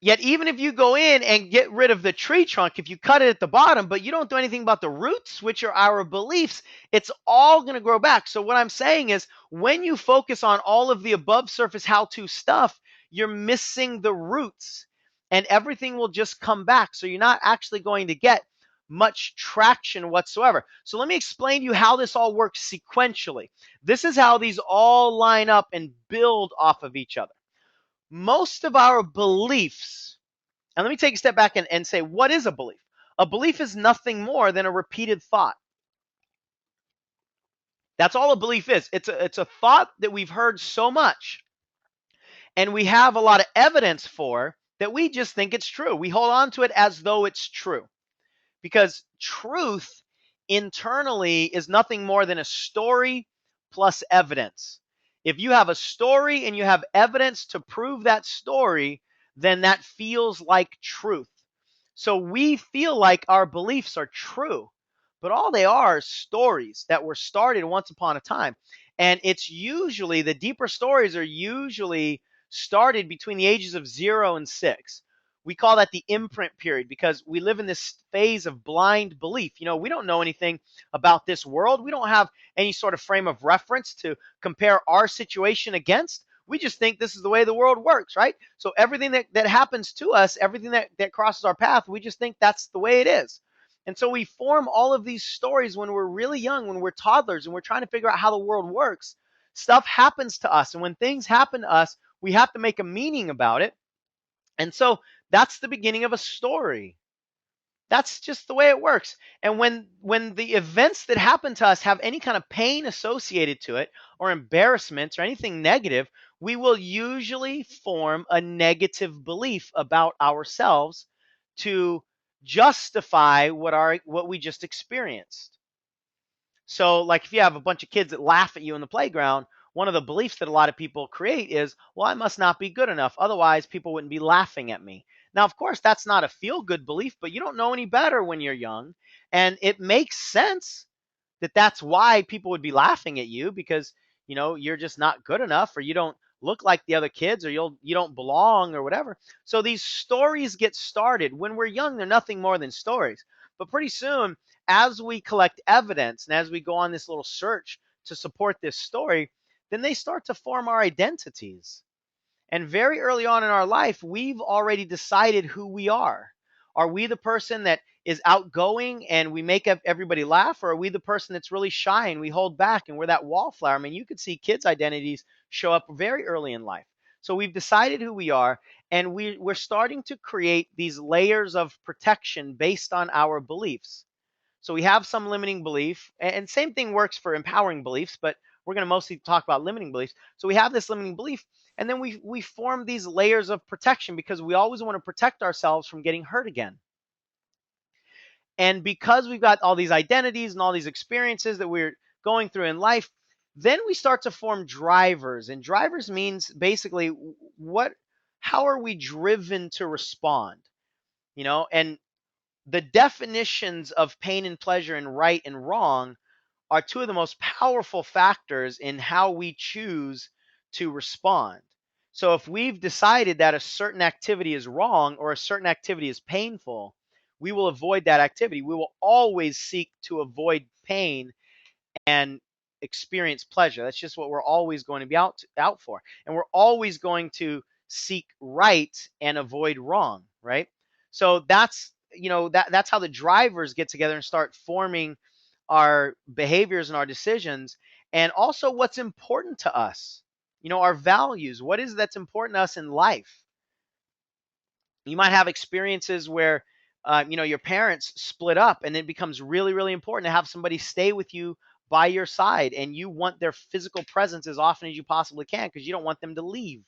Yet even if you go in and get rid of the tree trunk, if you cut it at the bottom, but you don't do anything about the roots, which are our beliefs, it's all going to grow back. So what I'm saying is when you focus on all of the above surface how-to stuff, you're missing the roots and everything will just come back. So you're not actually going to get much traction whatsoever. So let me explain to you how this all works sequentially. This is how these all line up and build off of each other. most of our beliefs, and let me take a step back and say, what is a belief? A belief is nothing more than a repeated thought. That's all a belief is. It's a thought that we've heard so much and we have a lot of evidence for that we just think it's true. We hold on to it as though it's true because truth internally is nothing more than a story plus evidence. If you have a story and you have evidence to prove that story, then that feels like truth. So we feel like our beliefs are true, but all they are is stories that were started once upon a time. And it's usually the deeper stories are usually started between the ages of 0 and 6. We call that the imprint period because we live in this phase of blind belief. We don't know anything about this world. We don't have any sort of frame of reference to compare our situation against. We just think this is the way the world works, right? So everything that happens to us, everything that crosses our path, we just think that's the way it is. And so we form all of these stories when we're really young, when we're toddlers, and we're trying to figure out how the world works. Stuff happens to us. And when things happen to us, we have to make a meaning about it. And so that's the beginning of a story. That's just the way it works. And when the events that happen to us have any kind of pain associated to it or embarrassments or anything negative, we will usually form a negative belief about ourselves to justify what we just experienced. So, like if you have a bunch of kids that laugh at you in the playground, one of the beliefs that a lot of people create is, well, I must not be good enough. Otherwise, people wouldn't be laughing at me. Now, of course, that's not a feel good belief, but you don't know any better when you're young. And it makes sense that that's why people would be laughing at you because, you're just not good enough or you don't look like the other kids or you don't belong or whatever. So these stories get started. When we're young, they're nothing more than stories. But pretty soon, as we collect evidence and as we go on this little search to support this story, then they start to form our identities. And very early on in our life, we've already decided who we are. Are we the person that is outgoing and we make everybody laugh? Or are we the person that's really shy and we hold back and we're that wallflower? I mean, you could see kids' identities show up very early in life. So we've decided who we are, and we're starting to create these layers of protection based on our beliefs. So we have some limiting belief, and same thing works for empowering beliefs, but we're going to mostly talk about limiting beliefs. So we have this limiting belief, and then we form these layers of protection because we always want to protect ourselves from getting hurt again. And because we've got all these identities and all these experiences that we're going through in life, then we start to form drivers. And drivers means basically how are we driven to respond? And the definitions of pain and pleasure and right and wrong are two of the most powerful factors in how we choose to respond. So if we've decided that a certain activity is wrong or a certain activity is painful, we will avoid that activity. We will always seek to avoid pain and experience pleasure. That's just what we're always going to be out for. And we're always going to seek right and avoid wrong, right? So that's how the drivers get together and start forming our behaviors and our decisions, and also what's important to us. Our values. What is that's important to us in life? You might have experiences where your parents split up and it becomes really, really important to have somebody stay with you by your side, and you want their physical presence as often as you possibly can because you don't want them to leave.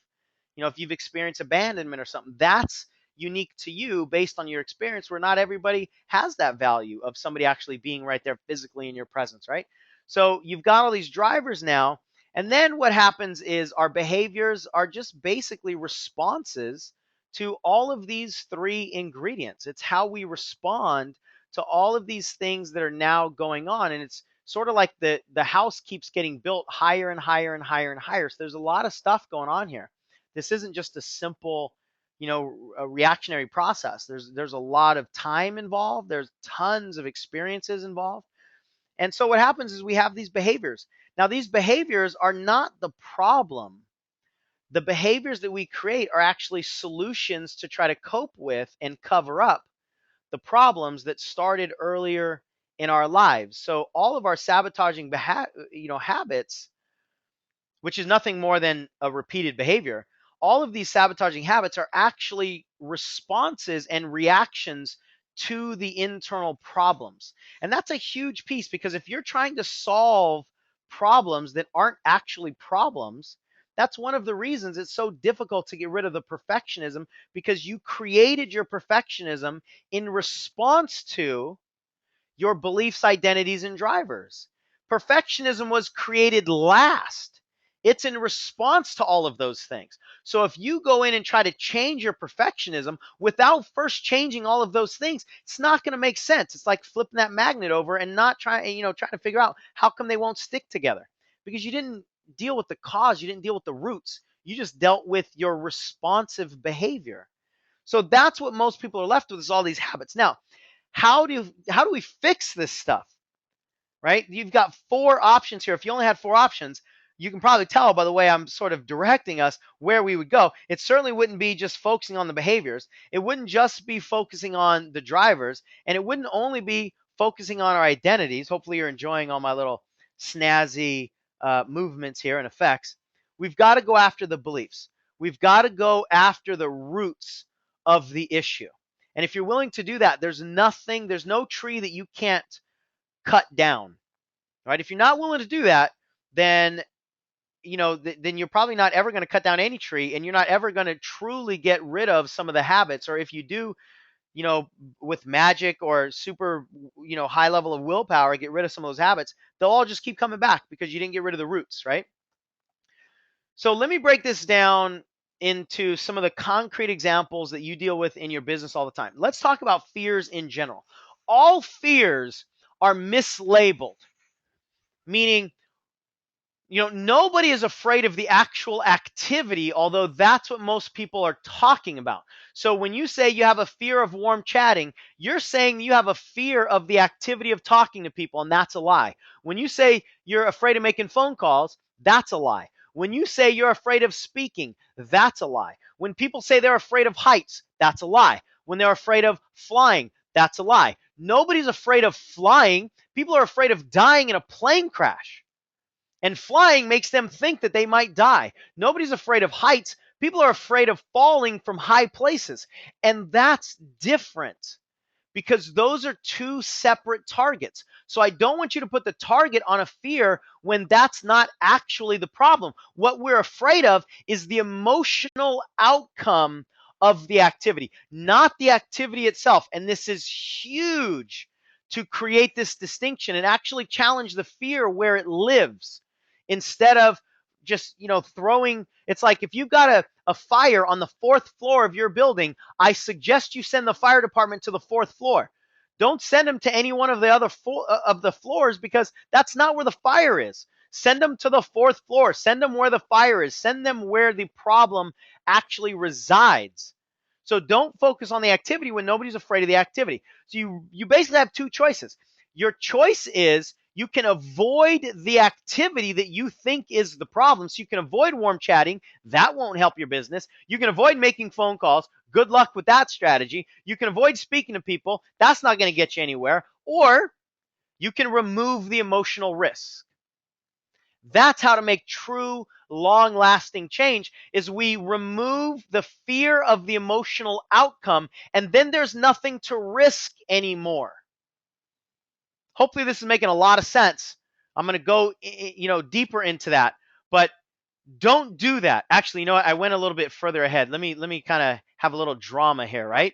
If you've experienced abandonment or something, that's unique to you based on your experience, where not everybody has that value of somebody actually being right there physically in your presence, right? So you've got all these drivers now, and then what happens is our behaviors are just basically responses to all of these three ingredients. It's how we respond to all of these things that are now going on. And it's sort of like the house keeps getting built higher and higher and higher and higher. So there's a lot of stuff going on here. This isn't just a simple, a reactionary process. There's a lot of time involved. There's tons of experiences involved. And so what happens is we have these behaviors. Now, these behaviors are not the problem. The behaviors that we create are actually solutions to try to cope with and cover up the problems that started earlier in our lives. So all of our sabotaging habits, which is nothing more than a repeated behavior, all of these sabotaging habits are actually responses and reactions to the internal problems. And that's a huge piece, because if you're trying to solve problems that aren't actually problems, that's one of the reasons it's so difficult to get rid of the perfectionism, because you created your perfectionism in response to your beliefs, identities, and drivers. Perfectionism was created last. It's in response to all of those things. So if you go in and try to change your perfectionism without first changing all of those things, it's not going to make sense. It's like flipping that magnet over and not trying to figure out how come they won't stick together, because you didn't deal with the cause, you didn't deal with the roots. You just dealt with your responsive behavior. So that's what most people are left with, is all these habits. Now, how do we fix this stuff? Right? You've got four options here. If you only had four options, you can probably tell by the way I'm sort of directing us where we would go. It certainly wouldn't be just focusing on the behaviors. It wouldn't just be focusing on the drivers, and it wouldn't only be focusing on our identities. Hopefully you're enjoying all my little snazzy movements here and effects. We've got to go after the beliefs. We've got to go after the roots of the issue. And if you're willing to do that, there's no tree that you can't cut down, right? If you're not willing to do that, then then you're probably not ever going to cut down any tree, and you're not ever going to truly get rid of some of the habits. Or if you do, you know, with magic or super, high level of willpower, get rid of some of those habits, they'll all just keep coming back because you didn't get rid of the roots, right? So let me break this down into some of the concrete examples that you deal with in your business all the time. Let's talk about fears in general. All fears are mislabeled, meaning nobody is afraid of the actual activity, although that's what most people are talking about. So when you say you have a fear of warm chatting, you're saying you have a fear of the activity of talking to people, and that's a lie. When you say you're afraid of making phone calls, that's a lie. When you say you're afraid of speaking, that's a lie. When people say they're afraid of heights, that's a lie. When they're afraid of flying, that's a lie. Nobody's afraid of flying. People are afraid of dying in a plane crash. And flying makes them think that they might die. Nobody's afraid of heights. People are afraid of falling from high places. And that's different, because those are two separate targets. So I don't want you to put the target on a fear when that's not actually the problem. What we're afraid of is the emotional outcome of the activity, not the activity itself. And this is huge, to create this distinction and actually challenge the fear where it lives, instead of just throwing. It's like, if you've got a fire on the fourth floor of your building, I suggest you send the fire department to the fourth floor. Don't send them to any one of the other of the floors, because that's not where the fire is. Send them to the fourth floor. Send them where the fire is. Send them where the problem actually resides. So don't focus on the activity when nobody's afraid of the activity. So you basically have two choices. Your choice is, you can avoid the activity that you think is the problem. So you can avoid warm chatting. That won't help your business. You can avoid making phone calls. Good luck with that strategy. You can avoid speaking to people. That's not going to get you anywhere. Or you can remove the emotional risk. That's how to make true, long-lasting change, is we remove the fear of the emotional outcome, and then there's nothing to risk anymore. Hopefully this is making a lot of sense. I'm going to go deeper into that, but don't do that. Actually, what? I went a little bit further ahead. Let me kind of have a little drama here, right?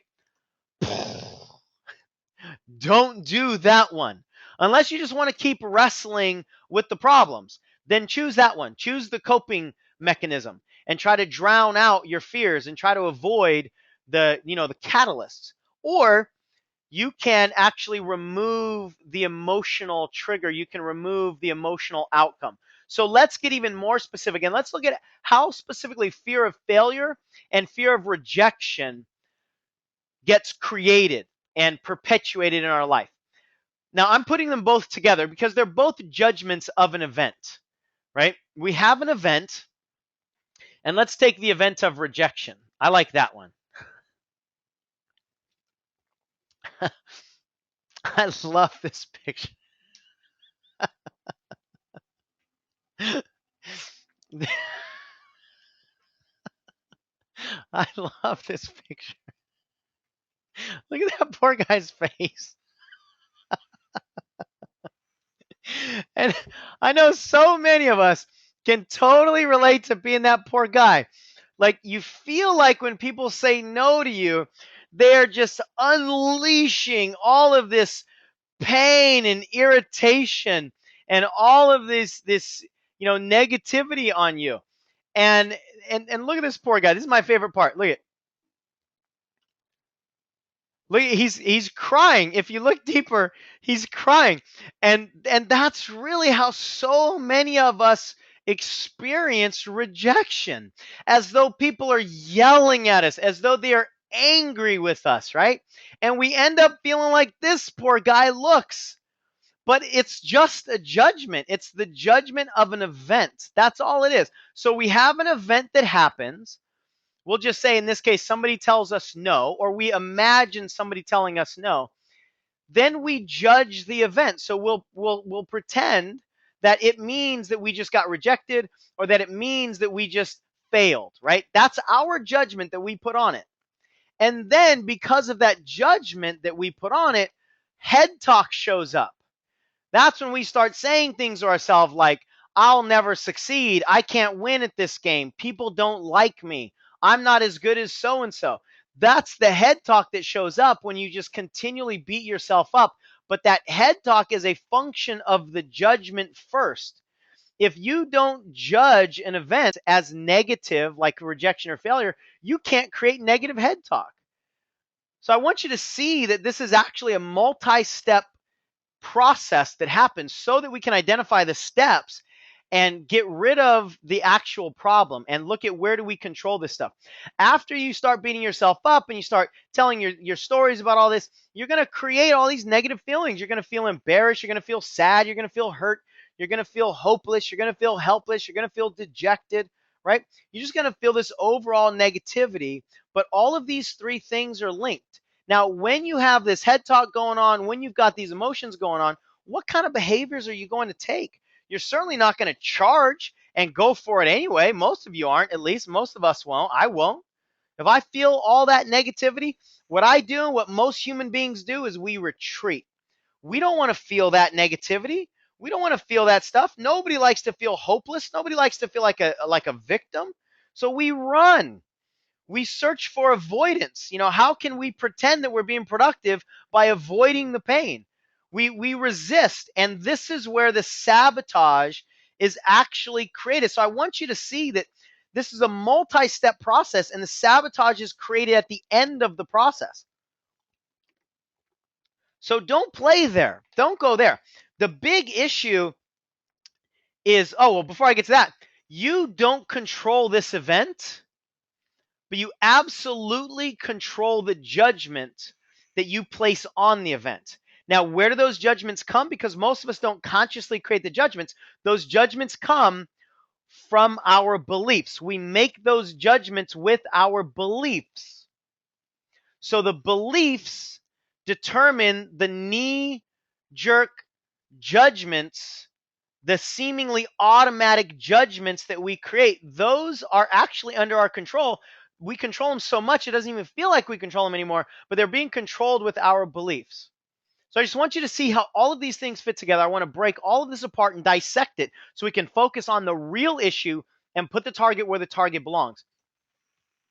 Don't do that one. Unless you just want to keep wrestling with the problems, then choose that one. Choose the coping mechanism and try to drown out your fears and try to avoid the catalysts. Or you can actually remove the emotional trigger. You can remove the emotional outcome. So let's get even more specific, and let's look at how specifically fear of failure and fear of rejection gets created and perpetuated in our life. Now, I'm putting them both together because they're both judgments of an event, right? We have an event, and let's take the event of rejection. I like that one. I love this picture. I love this picture. Look at that poor guy's face. And I know so many of us can totally relate to being that poor guy. Like, you feel like when people say no to you, they're just unleashing all of this pain and irritation and all of this negativity on you. And and look at this poor guy. This is my favorite part. Look, he's crying. If you look deeper, he's crying. And that's really how so many of us experience rejection, as though people are yelling at us, as though they are angry with us, right? And we end up feeling like this poor guy looks. But it's just a judgment. It's the judgment of an event. That's all it is. So we have an event that happens. We'll just say in this case, somebody tells us no, or we imagine somebody telling us no. Then we judge the event. So we'll pretend that it means that we just got rejected, or that it means that we just failed, right? That's our judgment that we put on it. And then because of that judgment that we put on it, head talk shows up. That's when we start saying things to ourselves like, I'll never succeed. I can't win at this game. People don't like me. I'm not as good as so and so. That's the head talk that shows up when you just continually beat yourself up. But that head talk is a function of the judgment first. If you don't judge an event as negative, like rejection or failure, you can't create negative head talk. So I want you to see that this is actually a multi-step process that happens so that we can identify the steps and get rid of the actual problem and look at where do we control this stuff. After you start beating yourself up and you start telling your stories about all this, you're going to create all these negative feelings. You're going to feel embarrassed. You're going to feel sad. You're going to feel hurt. You're going to feel hopeless. You're going to feel helpless. You're going to feel dejected, right? You're just going to feel this overall negativity. But all of these three things are linked. Now, when you have this head talk going on, when you've got these emotions going on, what kind of behaviors are you going to take? You're certainly not going to charge and go for it anyway. Most of you aren't, at least most of us won't. I won't. If I feel all that negativity, what I do and what most human beings do is we retreat. We don't want to feel that negativity. We don't want to feel that stuff. Nobody likes to feel hopeless. Nobody likes to feel like a victim. So we run. We search for avoidance. How can we pretend that we're being productive by avoiding the pain? We resist, and this is where the sabotage is actually created. So I want you to see that this is a multi-step process, and the sabotage is created at the end of the process. So don't play there. Don't go there. The big issue is, oh, well, before I get to that, you don't control this event, but you absolutely control the judgment that you place on the event. Now, where do those judgments come? Because most of us don't consciously create the judgments. Those judgments come from our beliefs. We make those judgments with our beliefs. So the beliefs determine the knee-jerk judgments, the seemingly automatic judgments that we create. Those are actually under our control. We control them so much it doesn't even feel like we control them anymore, but they're being controlled with our beliefs. So I just want you to see how all of these things fit together. I want to break all of this apart and dissect it so we can focus on the real issue and put the target where the target belongs.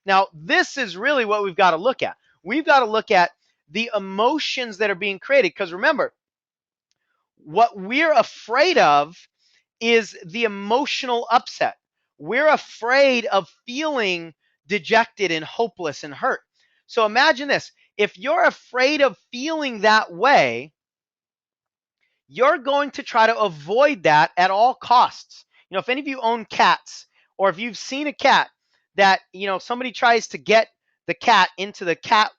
Now, this is really what we've got to look at. We've got to look at the emotions that are being created, because remember, what we're afraid of is the emotional upset. We're afraid of feeling dejected and hopeless and hurt. So imagine this. If you're afraid of feeling that way, you're going to try to avoid that at all costs. If any of you own cats, or if you've seen a cat that, somebody tries to get the cat into the cat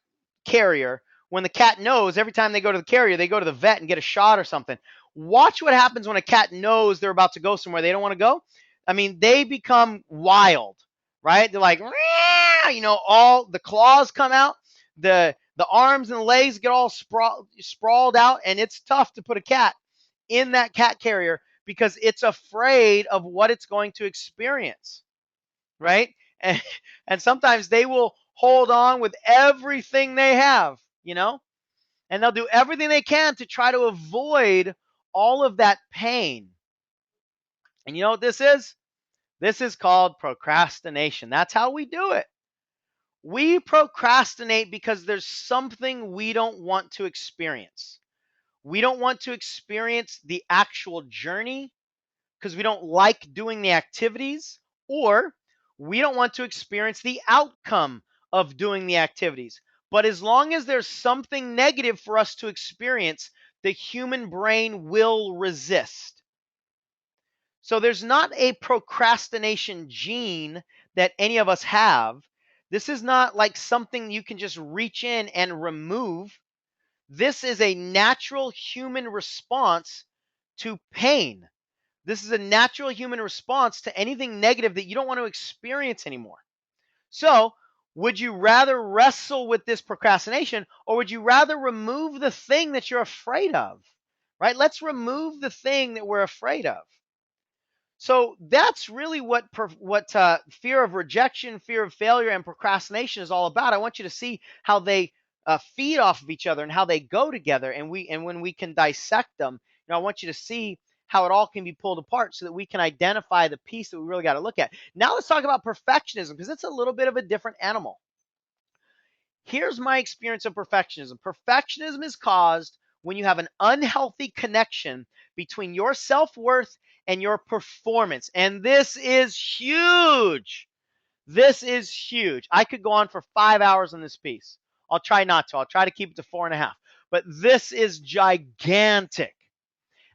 carrier, when the cat knows, every time they go to the carrier, they go to the vet and get a shot or something. Watch what happens when a cat knows they're about to go somewhere they don't want to go. I mean, they become wild, right? They're like, all the claws come out, the arms and the legs get all sprawled out, and it's tough to put a cat in that cat carrier because it's afraid of what it's going to experience, right? and, and sometimes they will hold on with everything they have, and they'll do everything they can to try to avoid all of that pain. And you know what this is? This is called procrastination. That's how we do it. We procrastinate because there's something we don't want to experience. We don't want to experience the actual journey because we don't like doing the activities, or we don't want to experience the outcome of doing the activities. But as long as there's something negative for us to experience, the human brain will resist. So there's not a procrastination gene that any of us have. This is not like something you can just reach in and remove. This is a natural human response to pain. This is a natural human response to anything negative that you don't want to experience anymore. So, would you rather wrestle with this procrastination, or would you rather remove the thing that you're afraid of? Right? Let's remove the thing that we're afraid of. So that's really what fear of rejection, fear of failure, and procrastination is all about. I want you to see how they feed off of each other and how they go together, and when we can dissect them, I want you to see how it all can be pulled apart so that we can identify the piece that we really got to look at. Now let's talk about perfectionism, because it's a little bit of a different animal. Here's my experience of perfectionism. Perfectionism is caused when you have an unhealthy connection between your self-worth and your performance. And this is huge. This is huge. I could go on for 5 hours on this piece. I'll try not to. I'll try to keep it to 4.5. But this is gigantic.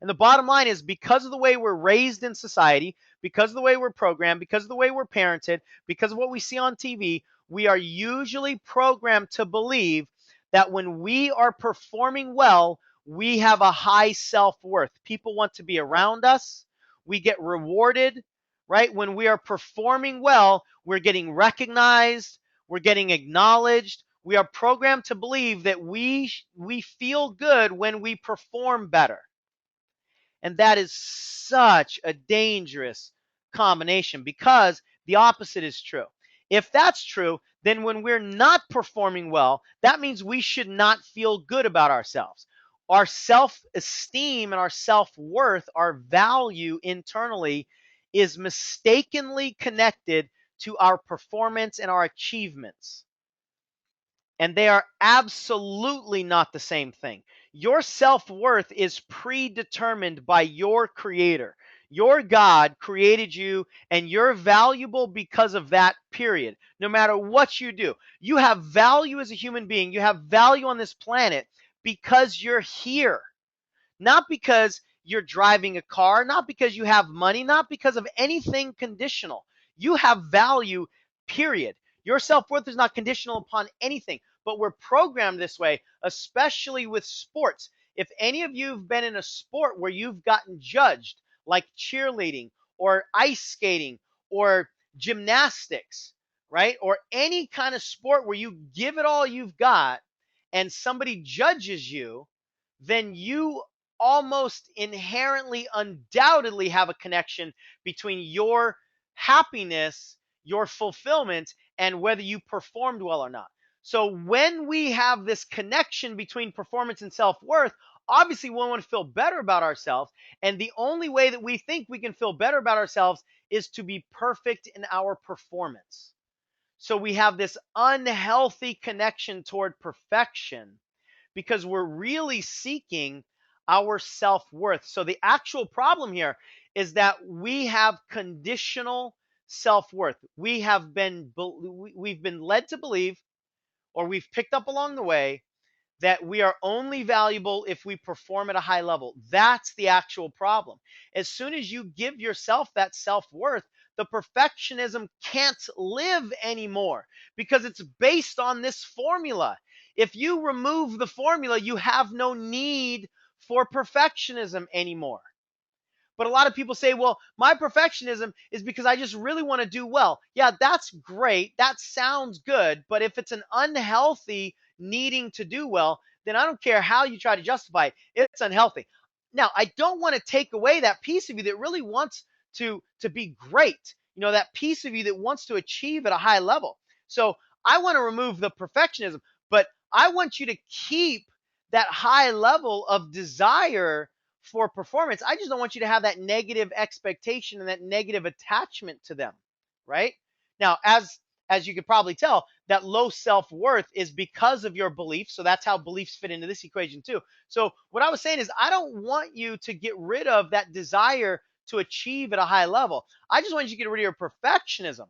And the bottom line is, because of the way we're raised in society, because of the way we're programmed, because of the way we're parented, because of what we see on TV, we are usually programmed to believe that when we are performing well, we have a high self-worth. People want to be around us. We get rewarded, right? When we are performing well, we're getting recognized, we're getting acknowledged. We are programmed to believe that we feel good when we perform better. And that is such a dangerous combination, because the opposite is true. If that's true, then when we're not performing well, that means we should not feel good about ourselves. Our self-esteem and our self-worth, our value internally, is mistakenly connected to our performance and our achievements. And they are absolutely not the same thing. Your self-worth is predetermined by your creator. Your God created you, and you're valuable because of that, period. No matter what you do, you have value as a human being. You have value on this planet because you're here. Not because you're driving a car, not because you have money, not because of anything conditional. You have value, period. Your self-worth is not conditional upon anything, but we're programmed this way, especially with sports. If any of you have been in a sport where you've gotten judged, like cheerleading or ice skating or gymnastics, right? Or any kind of sport where you give it all you've got and somebody judges you, then you almost inherently, undoubtedly have a connection between your happiness, your fulfillment, and whether you performed well or not. So when we have this connection between performance and self-worth, obviously we want to feel better about ourselves. And the only way that we think we can feel better about ourselves is to be perfect in our performance. So we have this unhealthy connection toward perfection because we're really seeking our self-worth. So the actual problem here is that we have conditional self-worth. We've been led to believe, or we've picked up along the way, that we are only valuable if we perform at a high level. That's the actual problem. As soon as you give yourself that self-worth, the perfectionism can't live anymore because it's based on this formula. If you remove the formula, you have no need for perfectionism anymore. But a lot of people say, well, my perfectionism is because I just really want to do well. Yeah, that's great. That sounds good. But if it's an unhealthy needing to do well, then I don't care how you try to justify it. It's unhealthy. Now, I don't want to take away that piece of you that really wants to be great. that piece of you that wants to achieve at a high level. So I want to remove the perfectionism, but I want you to keep that high level of desire for performance. I just don't want you to have that negative expectation and that negative attachment to them, right? Now, as you could probably tell, that low self-worth is because of your beliefs. So that's how beliefs fit into this equation too. So what I was saying is I don't want you to get rid of that desire to achieve at a high level. I just want you to get rid of your perfectionism.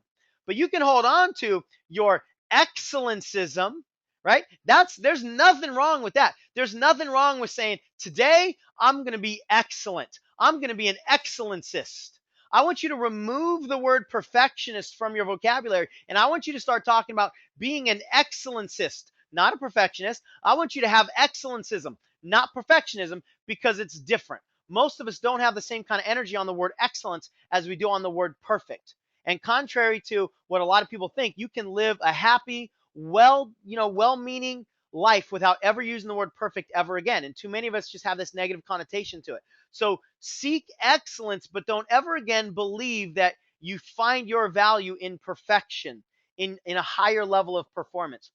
But you can hold on to your excellencism, right? There's nothing wrong with that. There's nothing wrong with saying, today I'm going to be excellent. I'm going to be an excellencist. I want you to remove the word perfectionist from your vocabulary, and I want you to start talking about being an excellencist, not a perfectionist. I want you to have excellencism, not perfectionism, because it's different. Most of us don't have the same kind of energy on the word excellence as we do on the word perfect. And contrary to what a lot of people think, you can live a happy, well-meaning life without ever using the word perfect ever again. And too many of us just have this negative connotation to it. So seek excellence, but don't ever again believe that you find your value in perfection, in a higher level of performance.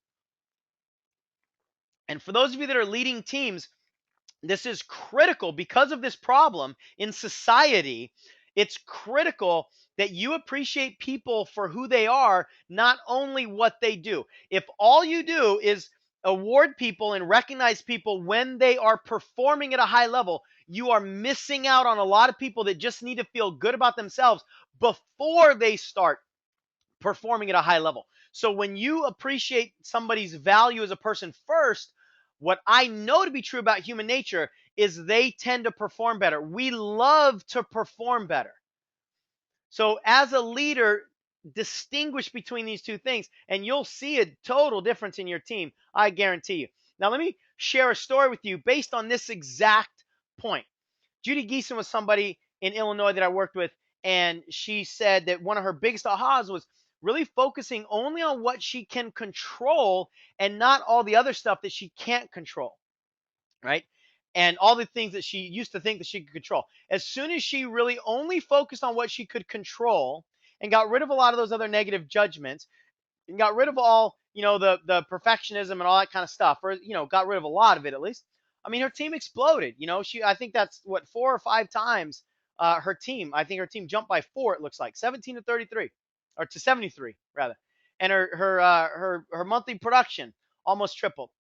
And for those of you that are leading teams, this is critical because of this problem in society. It's critical that you appreciate people for who they are, not only what they do. If all you do is award people and recognize people when they are performing at a high level, you are missing out on a lot of people that just need to feel good about themselves before they start performing at a high level. So when you appreciate somebody's value as a person first, what I know to be true about human nature is they tend to perform better. We love to perform better. So as a leader, distinguish between these two things, and you'll see a total difference in your team. I guarantee you. Now, let me share a story with you based on this exact point. Judy Geeson was somebody in Illinois that I worked with, and she said that one of her biggest ahas was really focusing only on what she can control and not all the other stuff that she can't control, right? And all the things that she used to think that she could control. As soon as she really only focused on what she could control and got rid of a lot of those other negative judgments, and got rid of all, the perfectionism and all that kind of stuff, or, got rid of a lot of it at least. I mean, her team exploded. I think that's what, 4 or 5 times her team. I think her team jumped by 4. It looks like 17 to 33, or to 73 rather. And her monthly production almost tripled,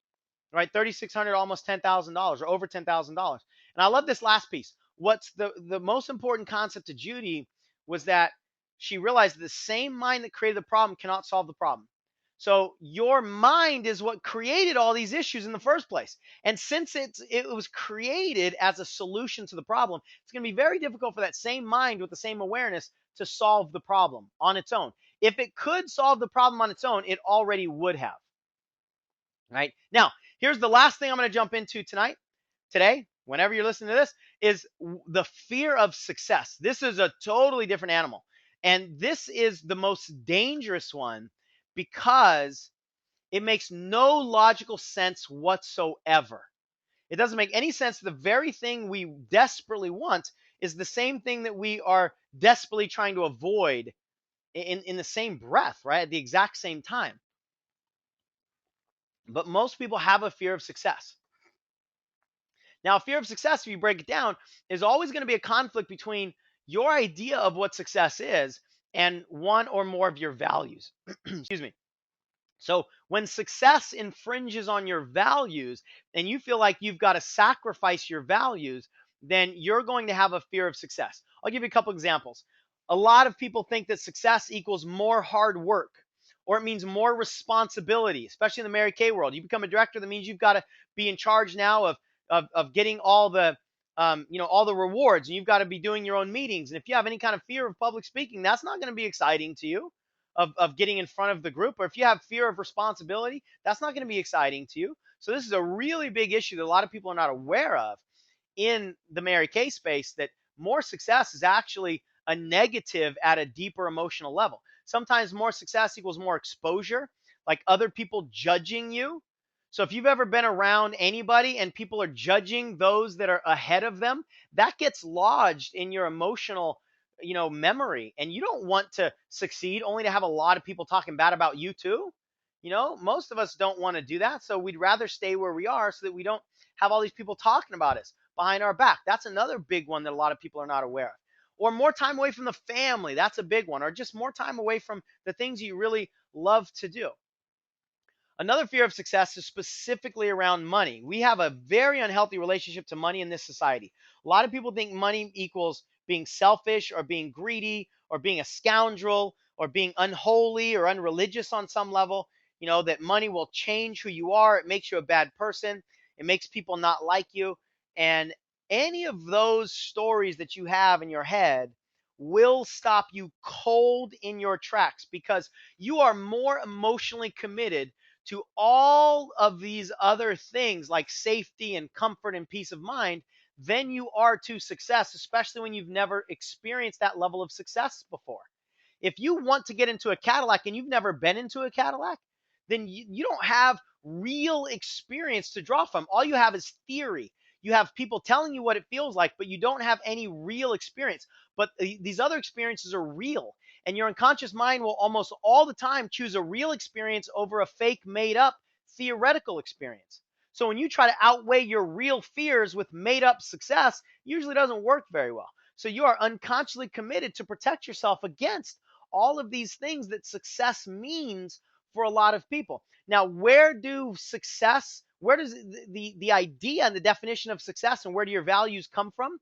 right? 3,600, almost $10,000, or over $10,000. And I love this last piece. What's the most important concept to Judy was that she realized the same mind that created the problem cannot solve the problem. So your mind is what created all these issues in the first place. And since it was created as a solution to the problem, it's going to be very difficult for that same mind with the same awareness to solve the problem on its own. If it could solve the problem on its own, it already would have. Right? Now, here's the last thing I'm going to jump into today, whenever you're listening to this, is the fear of success. This is a totally different animal. And this is the most dangerous one because it makes no logical sense whatsoever. It doesn't make any sense. The very thing we desperately want is the same thing that we are desperately trying to avoid in the same breath, right? At the exact same time. But most people have a fear of success. Now, fear of success, if you break it down, is always going to be a conflict between your idea of what success is and one or more of your values. Excuse me. So when success infringes on your values and you feel like you've got to sacrifice your values, then you're going to have a fear of success. I'll give you a couple examples. A lot of people think that success equals more hard work, or it means more responsibility, especially in the Mary Kay world. You become a director, that means you've got to be in charge now of getting all the all the rewards, and you've got to be doing your own meetings. And if you have any kind of fear of public speaking, that's not going to be exciting to you, of getting in front of the group. Or if you have fear of responsibility, that's not going to be exciting to you. So this is a really big issue that a lot of people are not aware of in the Mary Kay space, that more success is actually a negative at a deeper emotional level. Sometimes more success equals more exposure, like other people judging you. So if you've ever been around anybody and people are judging those that are ahead of them, that gets lodged in your emotional memory, and you don't want to succeed only to have a lot of people talking bad about you too. Most of us don't want to do that, so we'd rather stay where we are so that we don't have all these people talking about us behind our back. That's another big one that a lot of people are not aware of. Or more time away from the family, that's a big one. Or just more time away from the things you really love to do. Another fear of success is specifically around money. We have a very unhealthy relationship to money in this society. A lot of people think money equals being selfish or being greedy or being a scoundrel or being unholy or unreligious on some level. That money will change who you are. It makes you a bad person. It makes people not like you. And any of those stories that you have in your head will stop you cold in your tracks because you are more emotionally committed to all of these other things like safety and comfort and peace of mind than you are to success, especially when you've never experienced that level of success before. If you want to get into a Cadillac and you've never been into a Cadillac, then you don't have real experience to draw from. All you have is theory. You have people telling you what it feels like, but you don't have any real experience. But these other experiences are real. And your unconscious mind will almost all the time choose a real experience over a fake, made up theoretical experience. So when you try to outweigh your real fears with made up success, it usually doesn't work very well. So you are unconsciously committed to protect yourself against all of these things that success means for a lot of people. Now, where does the idea and the definition of success and where do your values come from?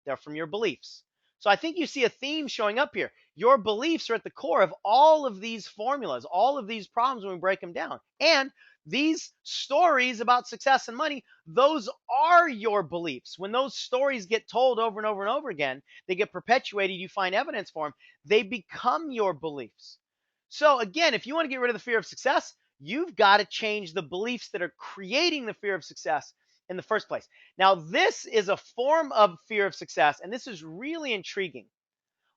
They're from your beliefs. So I think you see a theme showing up here. Your beliefs are at the core of all of these formulas, all of these problems when we break them down. And these stories about success and money, those are your beliefs. When those stories get told over and over and over again, they get perpetuated, you find evidence for them, they become your beliefs. So again, if you want to get rid of the fear of success, you've got to change the beliefs that are creating the fear of success in the first place. Now, this is a form of fear of success, and this is really intriguing.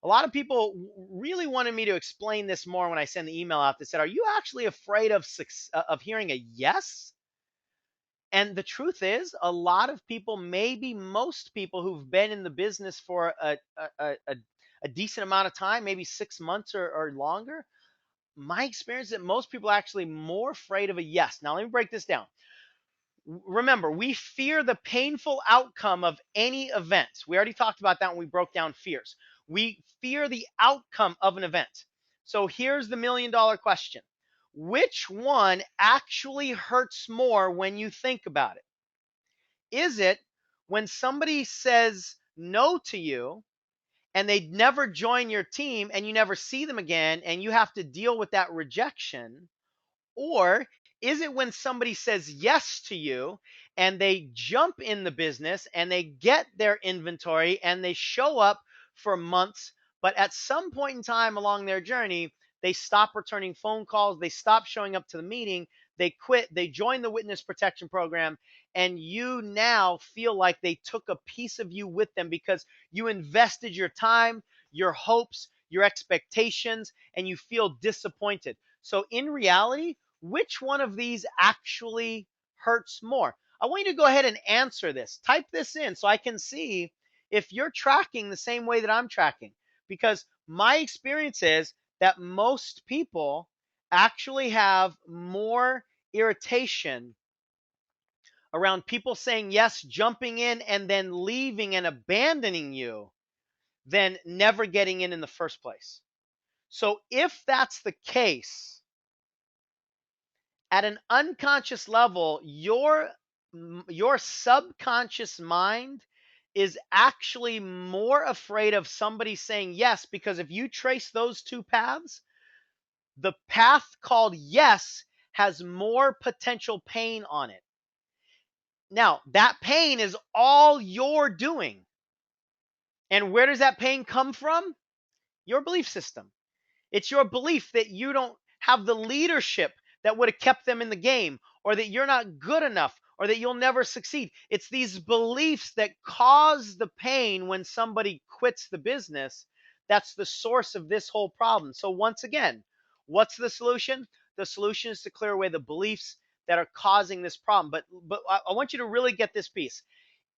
A lot of people really wanted me to explain this more when I send the email out that said, "Are you actually afraid of hearing a yes?" And the truth is, a lot of people, maybe most people who've been in the business for a decent amount of time, maybe 6 months or longer, my experience is that most people are actually more afraid of a yes. Now, let me break this down. Remember, we fear the painful outcome of any event. We already talked about that when we broke down fears. We fear the outcome of an event. So here's the $1,000,000 question. Which one actually hurts more when you think about it? Is it when somebody says no to you and they never join your team and you never see them again and you have to deal with that rejection? Or is it when somebody says yes to you and they jump in the business and they get their inventory and they show up for months, but at some point in time along their journey, they stop returning phone calls, they stop showing up to the meeting, they quit, they join the witness protection program, and you now feel like they took a piece of you with them because you invested your time, your hopes, your expectations, and you feel disappointed. So in reality, which one of these actually hurts more? I want you to go ahead and answer this. Type this in so I can see if you're tracking the same way that I'm tracking. Because my experience is that most people actually have more irritation around people saying yes, jumping in, and then leaving and abandoning you than never getting in the first place. So if that's the case, at an unconscious level, your subconscious mind is actually more afraid of somebody saying yes, because if you trace those two paths, the path called yes has more potential pain on it. Now, that pain is all you're doing. And where does that pain come from? Your belief system. It's your belief that you don't have the leadership that would have kept them in the game, or that you're not good enough, or that you'll never succeed. It's these beliefs that cause the pain when somebody quits the business. That's the source of this whole problem. So once again, what's the solution? The solution is to clear away the beliefs that are causing this problem. But I want you to really get this piece.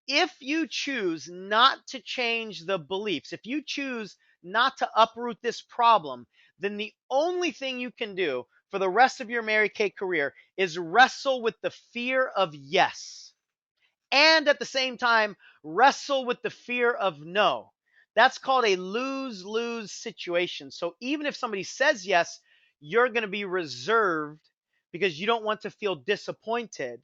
If you choose not to change the beliefs, if you choose not to uproot this problem, then the only thing you can do for the rest of your Mary Kay career is wrestle with the fear of yes. And at the same time, wrestle with the fear of no. That's called a lose lose situation. So even if somebody says yes, you're going to be reserved because you don't want to feel disappointed.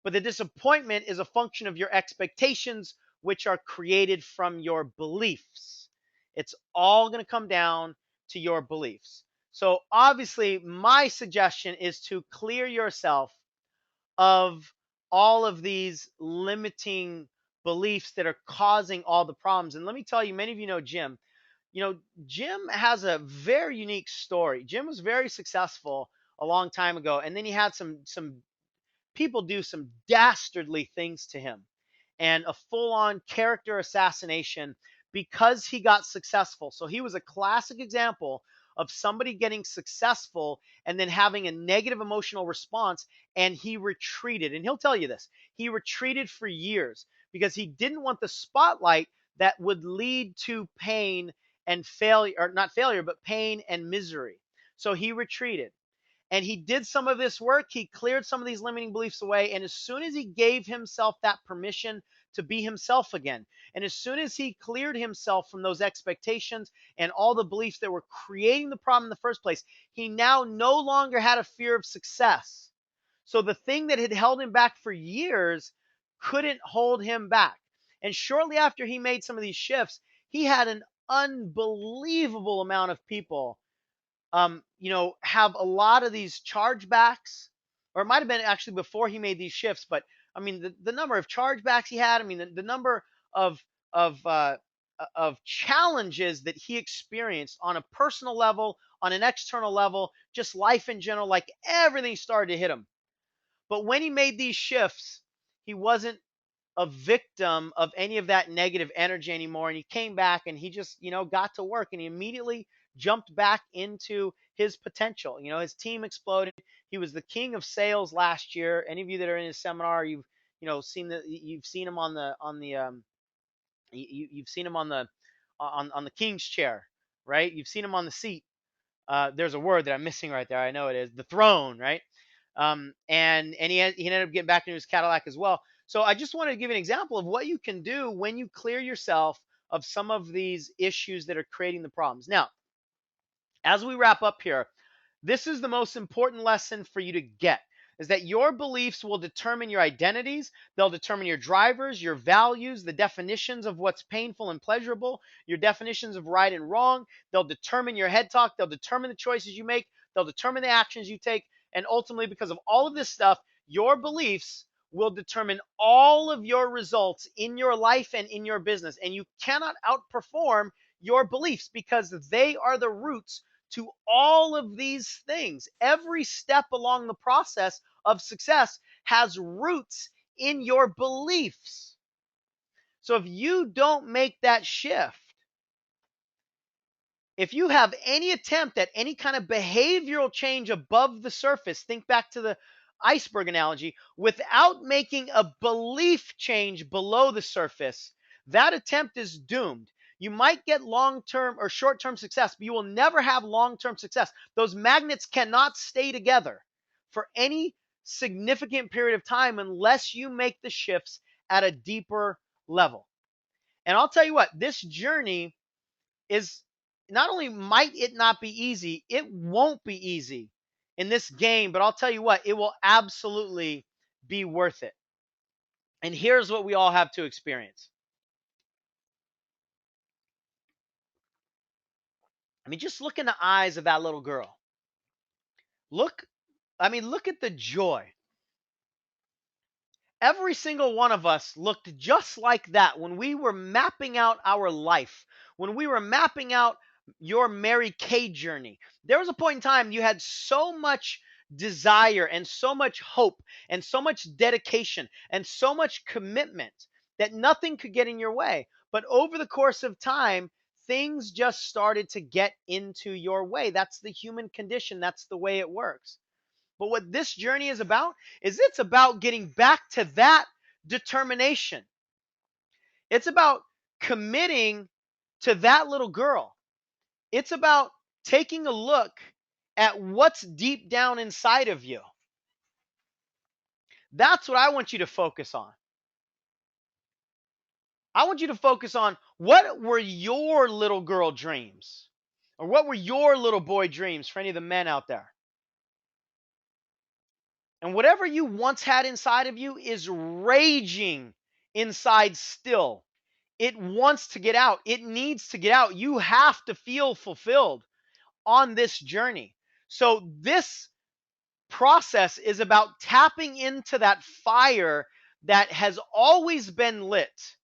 But the disappointment is a function of your expectations, which are created from your beliefs. It's all going to come down to your beliefs. So obviously, my suggestion is to clear yourself of all of these limiting beliefs that are causing all the problems. And let me tell you, many of you know Jim. You know, Jim has a very unique story. Jim was very successful a long time ago, and then he had some people do some dastardly things to him and a full-on character assassination because he got successful. So he was a classic example of somebody getting successful and then having a negative emotional response, and he retreated. And he'll tell you this. He retreated for years because he didn't want the spotlight that would lead to pain and failure, or not failure, but pain and misery. So he retreated. And he did some of this work. He cleared some of these limiting beliefs away. And as soon as he gave himself that permission to be himself again, and as soon as he cleared himself from those expectations and all the beliefs that were creating the problem in the first place, he now no longer had a fear of success. So the thing that had held him back for years couldn't hold him back. And shortly after he made some of these shifts, he had an unbelievable amount of people have a lot of these chargebacks, or it might have been actually before he made these shifts. But I mean, the number of chargebacks he had, I mean, the number of of uh, of challenges that he experienced on a personal level, on an external level, just life in general, like everything started to hit him. But when he made these shifts, he wasn't a victim of any of that negative energy anymore. And he came back and he just, got to work, and he immediately jumped back into his potential. His team exploded. He was the king of sales last year. Any of you that are in his seminar, you've seen him you've seen him on the king's chair, right? You've seen him on the seat. There's a word that I'm missing right there. I know it is the throne, right? And he ended up getting back into his Cadillac as well. So I just wanted to give an example of what you can do when you clear yourself of some of these issues that are creating the problems. Now, as we wrap up here, this is the most important lesson for you to get, is that your beliefs will determine your identities. They'll determine your drivers, your values, the definitions of what's painful and pleasurable, your definitions of right and wrong. They'll determine your head talk. They'll determine the choices you make. They'll determine the actions you take. And ultimately, because of all of this stuff, your beliefs will determine all of your results in your life and in your business. And you cannot outperform your beliefs because they are the roots to all of these things. Every step along the process of success has roots in your beliefs. So if you don't make that shift, if you have any attempt at any kind of behavioral change above the surface, think back to the iceberg analogy, without making a belief change below the surface, that attempt is doomed. You might get long-term or short-term success, but you will never have long-term success. Those magnets cannot stay together for any significant period of time unless you make the shifts at a deeper level. And I'll tell you what, this journey is, not only might it not be easy, it won't be easy in this game, but I'll tell you what, it will absolutely be worth it. And here's what we all have to experience. I mean, just look in the eyes of that little girl. Look at the joy. Every single one of us looked just like that when we were mapping out our life, when we were mapping out your Mary Kay journey. There was a point in time you had so much desire and so much hope and so much dedication and so much commitment that nothing could get in your way. But over the course of time, things just started to get into your way. That's the human condition. That's the way it works. But what this journey is about is it's about getting back to that determination. It's about committing to that little girl. It's about taking a look at what's deep down inside of you. That's what I want you to focus on. I want you to focus on what were your little girl dreams? Or what were your little boy dreams for any of the men out there? And whatever you once had inside of you is raging inside still. It wants to get out. It needs to get out. You have to feel fulfilled on this journey. So, this process is about tapping into that fire that has always been lit.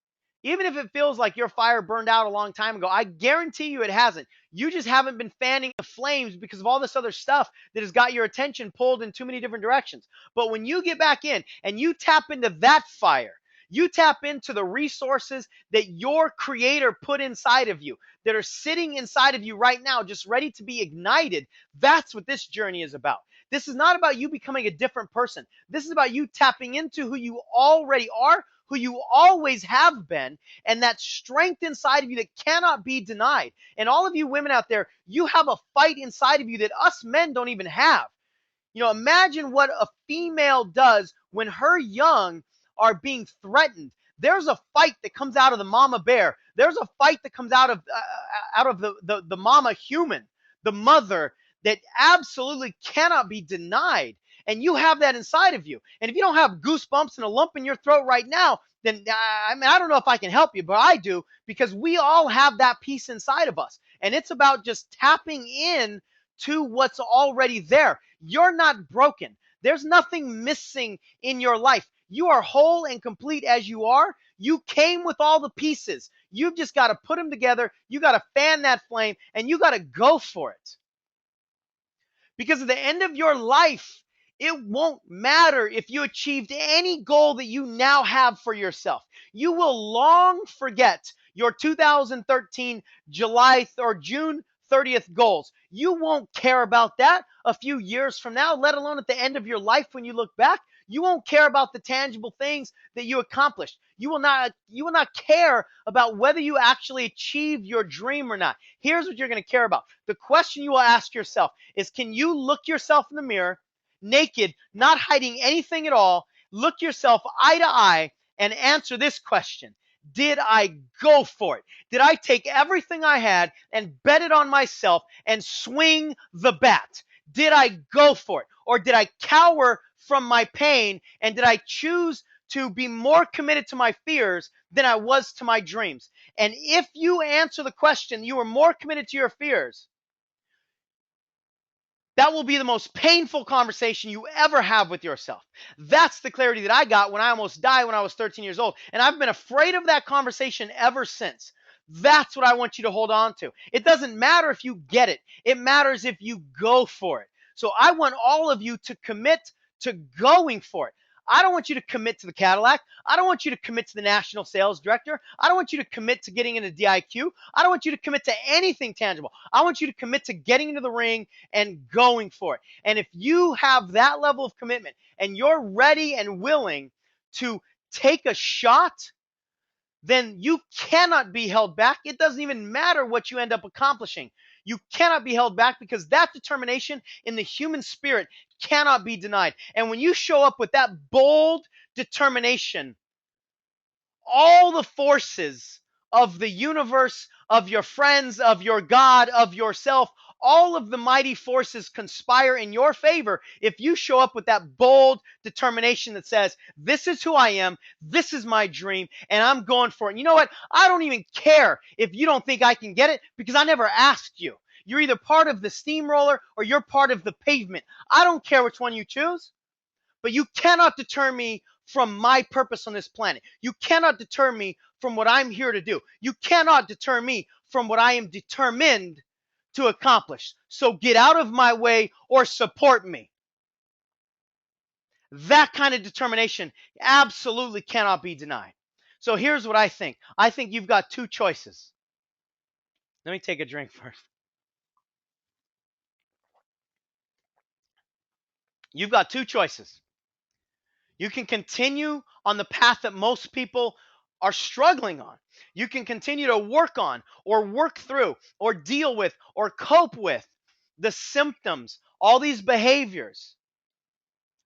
Even if it feels like your fire burned out a long time ago, I guarantee you it hasn't. You just haven't been fanning the flames because of all this other stuff that has got your attention pulled in too many different directions. But when you get back in and you tap into that fire, you tap into the resources that your creator put inside of you, that are sitting inside of you right now, just ready to be ignited. That's what this journey is about. This is not about you becoming a different person. This is about you tapping into who you already are, who you always have been, and that strength inside of you that cannot be denied. And all of you women out there, you have a fight inside of you that us men don't even have. Imagine what a female does when her young are being threatened. There's a fight that comes out of the mama bear. There's a fight that comes out of the mama human, the mother, that absolutely cannot be denied. And you have that inside of you. And if you don't have goosebumps and a lump in your throat right now, then I don't know if I can help you, but I do, because we all have that piece inside of us. And it's about just tapping in to what's already there. You're not broken. There's nothing missing in your life. You are whole and complete as you are. You came with all the pieces. You've just got to put them together. You got to fan that flame and you got to go for it. Because at the end of your life, it won't matter if you achieved any goal that you now have for yourself. You will long forget your 2013 July or June 30th goals. You won't care about that a few years from now, let alone at the end of your life when you look back. You won't care about the tangible things that you accomplished. You will not care about whether you actually achieved your dream or not. Here's what you're going to care about. The question you will ask yourself is, can you look yourself in the mirror, naked, not hiding anything at all, look yourself eye to eye and answer this question? Did I go for it? Did I take everything I had and bet it on myself and swing the bat? Did I go for it? Or did I cower from my pain, and did I choose to be more committed to my fears than I was to my dreams? And if you answer the question, you are more committed to your fears, that will be the most painful conversation you ever have with yourself. That's the clarity that I got when I almost died when I was 13 years old. And I've been afraid of that conversation ever since. That's what I want you to hold on to. It doesn't matter if you get it. It matters if you go for it. So I want all of you to commit to going for it. I don't want you to commit to the Cadillac. I don't want you to commit to the national sales director. I don't want you to commit to getting into DIQ. I don't want you to commit to anything tangible. I want you to commit to getting into the ring and going for it. And if you have that level of commitment and you're ready and willing to take a shot, then you cannot be held back. It doesn't even matter what you end up accomplishing. You cannot be held back, because that determination in the human spirit cannot be denied. And when you show up with that bold determination, all the forces of the universe, of your friends, of your God, of yourself, all of the mighty forces conspire in your favor if you show up with that bold determination that says, this is who I am, this is my dream, and I'm going for it. And you know what? I don't even care if you don't think I can get it, because I never asked you. You're either part of the steamroller or you're part of the pavement. I don't care which one you choose, but you cannot deter me from my purpose on this planet. You cannot deter me from what I'm here to do. You cannot deter me from what I am determined to accomplish. So get out of my way or support me. That kind of determination absolutely cannot be denied. So here's what I think. I think you've got two choices. Let me take a drink first. You've got two choices. You can continue on the path that most people are struggling on. You can continue to work on or work through or deal with or cope with the symptoms, all these behaviors,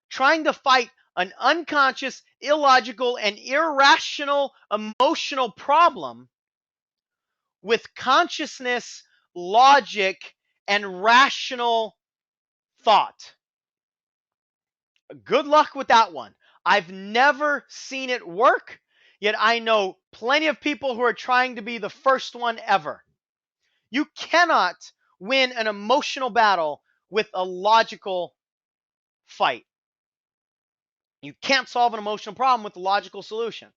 trying to fight an unconscious, illogical, and irrational emotional problem with consciousness, logic, and rational thought. Good luck with that one. I've never seen it work, yet I know plenty of people who are trying to be the first one ever. You cannot win an emotional battle with a logical fight. You can't solve an emotional problem with a logical solution.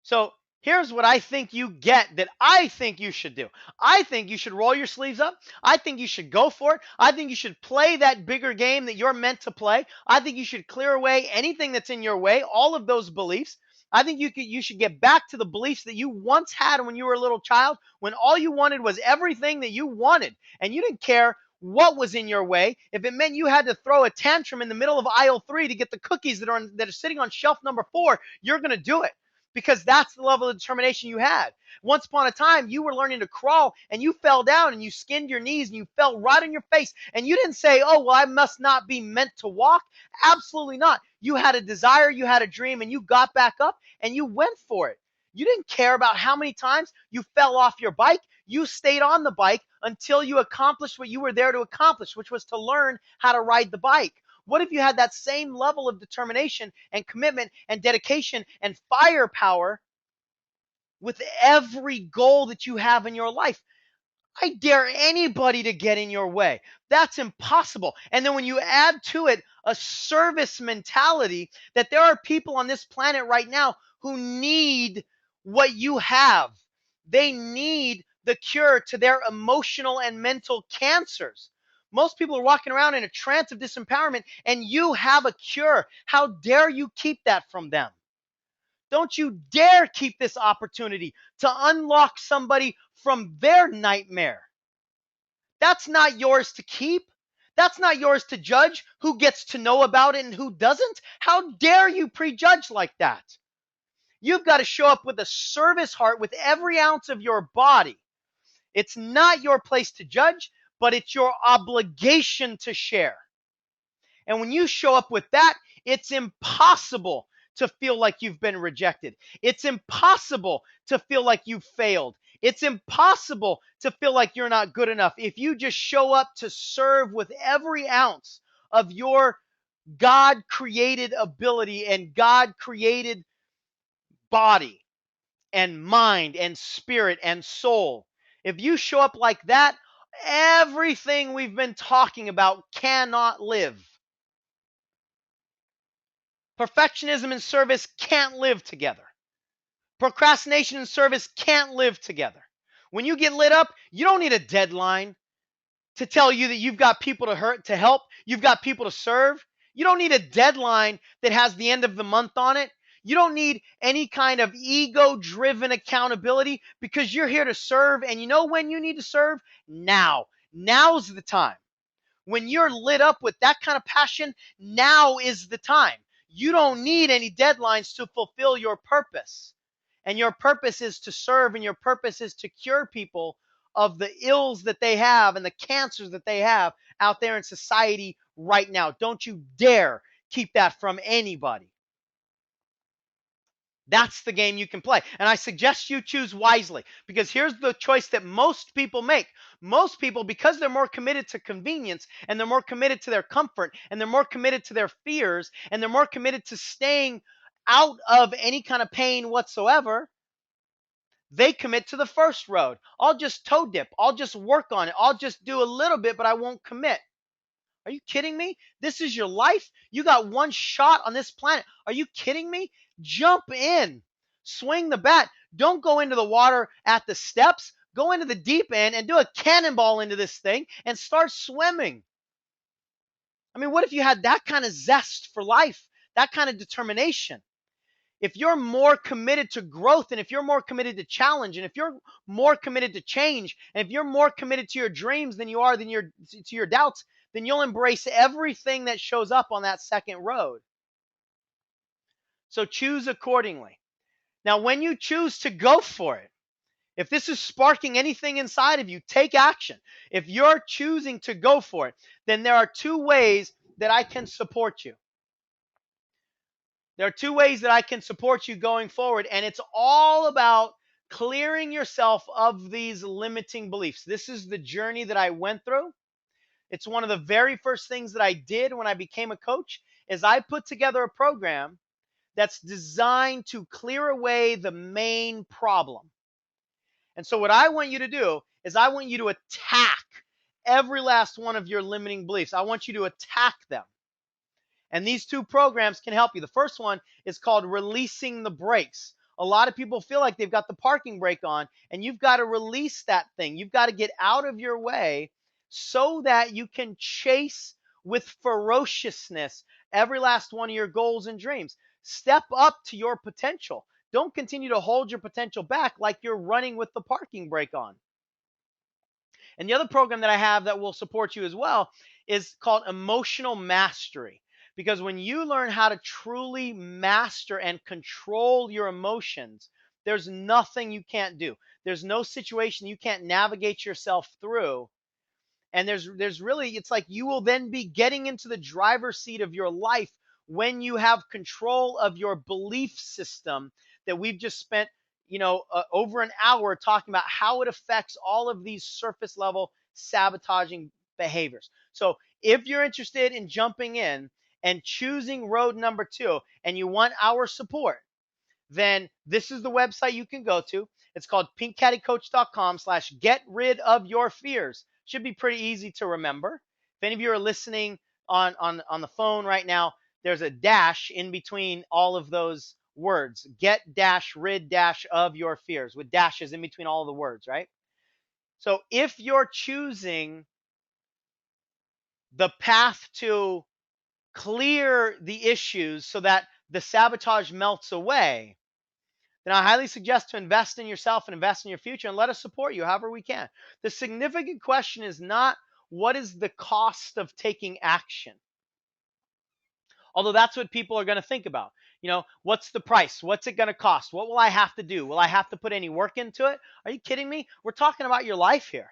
So here's what I think you get that I think you should do. I think you should roll your sleeves up. I think you should go for it. I think you should play that bigger game that you're meant to play. I think you should clear away anything that's in your way, all of those beliefs. I think you should get back to the beliefs that you once had when you were a little child, when all you wanted was everything that you wanted, and you didn't care what was in your way. If it meant you had to throw a tantrum in the middle of aisle 3 to get the cookies that are sitting on shelf number 4, you're going to do it, because that's the level of determination you had. Once upon a time, you were learning to crawl and you fell down and you skinned your knees and you fell right on your face. And you didn't say, oh, well, I must not be meant to walk. Absolutely not. You had a desire, you had a dream, and you got back up and you went for it. You didn't care about how many times you fell off your bike. You stayed on the bike until you accomplished what you were there to accomplish, which was to learn how to ride the bike. What if you had that same level of determination and commitment and dedication and firepower with every goal that you have in your life? I dare anybody to get in your way. That's impossible. And then when you add to it a service mentality, that there are people on this planet right now who need what you have. They need the cure to their emotional and mental cancers. Most people are walking around in a trance of disempowerment, and you have a cure. How dare you keep that from them? Don't you dare keep this opportunity to unlock somebody from their nightmare. That's not yours to keep. That's not yours to judge who gets to know about it and who doesn't. How dare you prejudge like that? You've got to show up with a service heart with every ounce of your body. It's not your place to judge, but it's your obligation to share. And when you show up with that, it's impossible to feel like you've been rejected. It's impossible to feel like you've failed. It's impossible to feel like you're not good enough if you just show up to serve with every ounce of your God created ability and God created body and mind and spirit and soul. If you show up like that, everything we've been talking about cannot live. Perfectionism and service can't live together. Procrastination and service can't live together. When you get lit up, you don't need a deadline to tell you that you've got people to help, you've got people to serve. You don't need a deadline that has the end of the month on it. You don't need any kind of ego-driven accountability, because you're here to serve, and you know when you need to serve? Now. Now's the time. When you're lit up with that kind of passion, now is the time. You don't need any deadlines to fulfill your purpose. And your purpose is to serve, and your purpose is to cure people of the ills that they have and the cancers that they have out there in society right now. Don't you dare keep that from anybody. That's the game you can play. And I suggest you choose wisely, because here's the choice that most people make. Most people, because they're more committed to convenience and they're more committed to their comfort and they're more committed to their fears and they're more committed to staying out of any kind of pain whatsoever, they commit to the first road. I'll just toe dip. I'll just work on it. I'll just do a little bit, but I won't commit. Are you kidding me? This is your life. You got one shot on this planet. Are you kidding me? Jump in. Swing the bat. Don't go into the water at the steps. Go into the deep end and do a cannonball into this thing and start swimming. I mean, what if you had that kind of zest for life, that kind of determination? If you're more committed to growth, and if you're more committed to challenge, and if you're more committed to change, and if you're more committed to your dreams than you are to your doubts, then you'll embrace everything that shows up on that second road. So choose accordingly. Now, when you choose to go for it, if this is sparking anything inside of you, take action. If you're choosing to go for it, then there are two ways that I can support you. There are two ways that I can support you going forward, and it's all about clearing yourself of these limiting beliefs. This is the journey that I went through. It's one of the very first things that I did when I became a coach is I put together a program that's designed to clear away the main problem. And so what I want you to do is I want you to attack every last one of your limiting beliefs. I want you to attack them. And these two programs can help you. The first one is called Releasing the Brakes. A lot of people feel like they've got the parking brake on, and you've got to release that thing. You've got to get out of your way so that you can chase with ferociousness every last one of your goals and dreams. Step up to your potential. Don't continue to hold your potential back like you're running with the parking brake on. And the other program that I have that will support you as well is called Emotional Mastery. Because when you learn how to truly master and control your emotions, there's nothing you can't do. There's no situation you can't navigate yourself through. And there's really, it's like you will then be getting into the driver's seat of your life when you have control of your belief system that we've just spent over an hour talking about how it affects all of these surface level sabotaging behaviors. So if you're interested in jumping in and choosing road number 2 and you want our support, then this is the website you can go to. It's called pinkcaddiecoach.com/get rid of your fears. Should be pretty easy to remember. If any of you are listening on the phone right now, there's a dash in between all of those words. Get dash rid dash of your fears with dashes in between all of the words, right? So if you're choosing the path to clear the issues so that the sabotage melts away, then I highly suggest to invest in yourself and invest in your future and let us support you however we can. The significant question is not what is the cost of taking action, although that's what people are going to think about. What's the price? What's it going to cost? What will I have to do? Will I have to put any work into it? Are you kidding me? We're talking about your life here.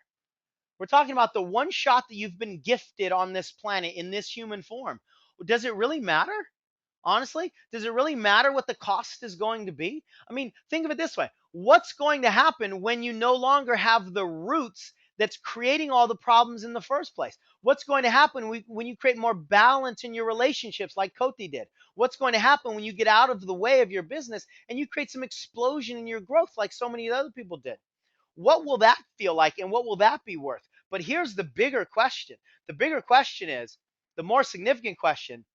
We're talking about the one shot that you've been gifted on this planet in this human form. Does it really matter? Honestly, does it really matter what the cost is going to be? I mean, think of it this way. What's going to happen when you no longer have the roots that's creating all the problems in the first place? What's going to happen when you create more balance in your relationships like Koti did? What's going to happen when you get out of the way of your business and you create some explosion in your growth like so many other people did? What will that feel like and what will that be worth? But here's the bigger question. The bigger question is, the more significant question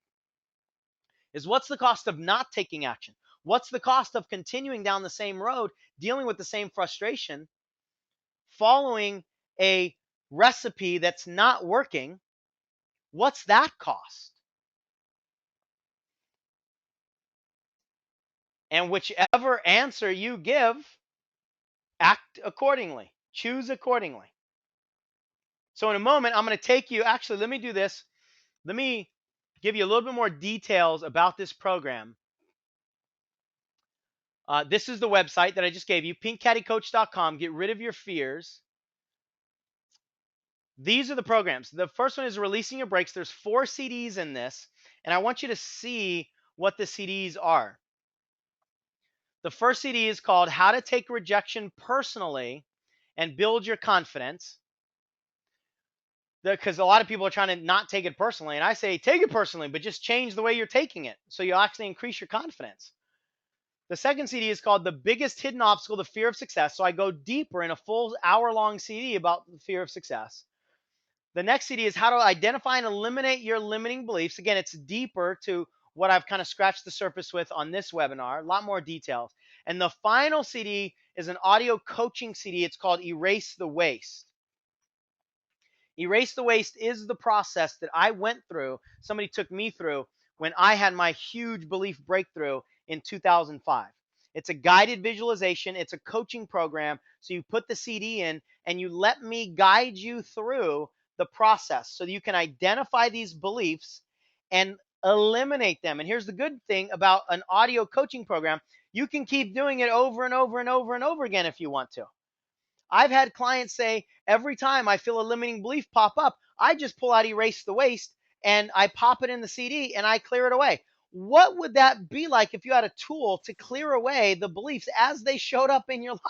is, what's the cost of not taking action? What's the cost of continuing down the same road, dealing with the same frustration, following a recipe that's not working? What's that cost? And whichever answer you give, act accordingly, choose accordingly. So in a moment, I'm going to take you, actually, let me do this. Let me give you a little bit more details about this program. This is the website that I just gave you, pinkcaddiecoach.com. Get rid of your fears. These are the programs. The first one is Releasing Your Brakes. There's 4 CDs in this, and I want you to see what the CDs are. The first CD is called How to Take Rejection Personally and Build Your Confidence. Because a lot of people are trying to not take it personally, and I say take it personally, but just change the way you're taking it so you'll actually increase your confidence. The second CD is called The Biggest Hidden Obstacle, the Fear of Success. So I go deeper in a full hour-long CD about the fear of success. The next CD is How to Identify and Eliminate Your Limiting Beliefs. Again, it's deeper to what I've kind of scratched the surface with on this webinar, a lot more details. And the final CD is an audio coaching CD. It's called Erase the Waste. Erase the Waste is the process that I went through, somebody took me through when I had my huge belief breakthrough in 2005. It's a guided visualization. It's a coaching program. So you put the CD in and you let me guide you through the process so that you can identify these beliefs and eliminate them. And here's the good thing about an audio coaching program. You can keep doing it over and over and over and over again if you want to. I've had clients say every time I feel a limiting belief pop up, I just pull out Erase the Waste and I pop it in the CD and I clear it away. What would that be like if you had a tool to clear away the beliefs as they showed up in your life?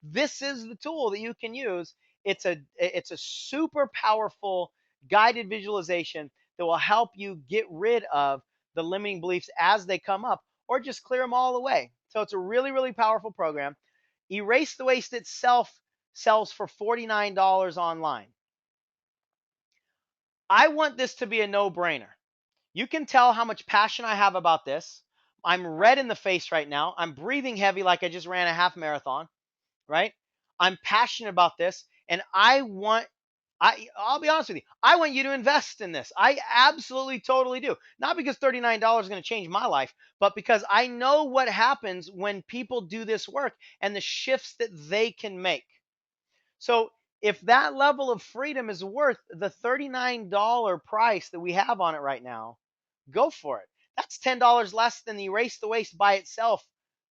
This is the tool that you can use. It's a super powerful guided visualization that will help you get rid of the limiting beliefs as they come up or just clear them all away. So it's a really, really powerful program. Erase the Waste itself sells for $49 online. I want this to be a no-brainer. You can tell how much passion I have about this. I'm red in the face right now. I'm breathing heavy like I just ran a half marathon, right? I'm passionate about this and I'll be honest with you. I want you to invest in this. I absolutely totally do. Not because $39 is going to change my life, but because I know what happens when people do this work and the shifts that they can make. So if that level of freedom is worth the $39 price that we have on it right now, go for it. That's $10 less than the Erase the Waste by itself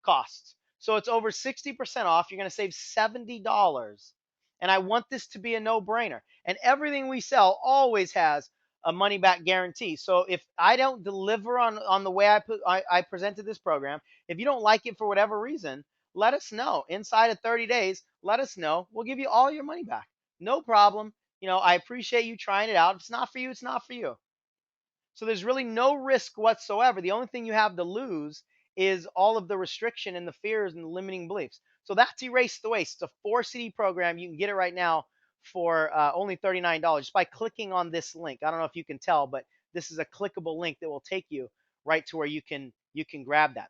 costs. So it's over 60% off. You're going to save $70. And I want this to be a no-brainer. And everything we sell always has a money back guarantee. So if I don't deliver on the way I presented this program, if you don't like it for whatever reason, let us know. Inside of 30 days, let us know. We'll give you all your money back. No problem. I appreciate you trying it out. If it's not for you, it's not for you. So there's really no risk whatsoever. The only thing you have to lose is all of the restriction and the fears and the limiting beliefs. So that's Erase the Waste. It's a 4 CD program. You can get it right now for only $39 just by clicking on this link. I don't know if you can tell, but this is a clickable link that will take you right to where you can grab that.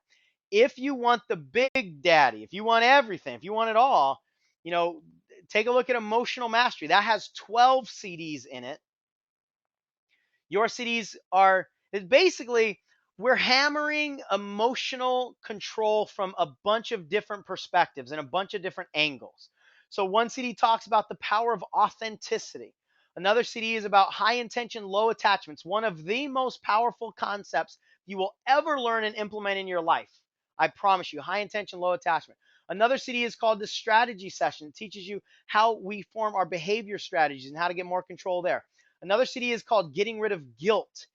If you want the big daddy, if you want everything, if you want it all, take a look at Emotional Mastery. That has 12 CDs in it. Your CDs are basically we're hammering emotional control from a bunch of different perspectives and a bunch of different angles. So one CD talks about the power of authenticity. Another CD is about high intention, low attachments, one of the most powerful concepts you will ever learn and implement in your life. I promise you, high intention, low attachment. Another CD is called the Strategy Session. It teaches you how we form our behavior strategies and how to get more control there. Another CD is called Getting Rid of Guilt.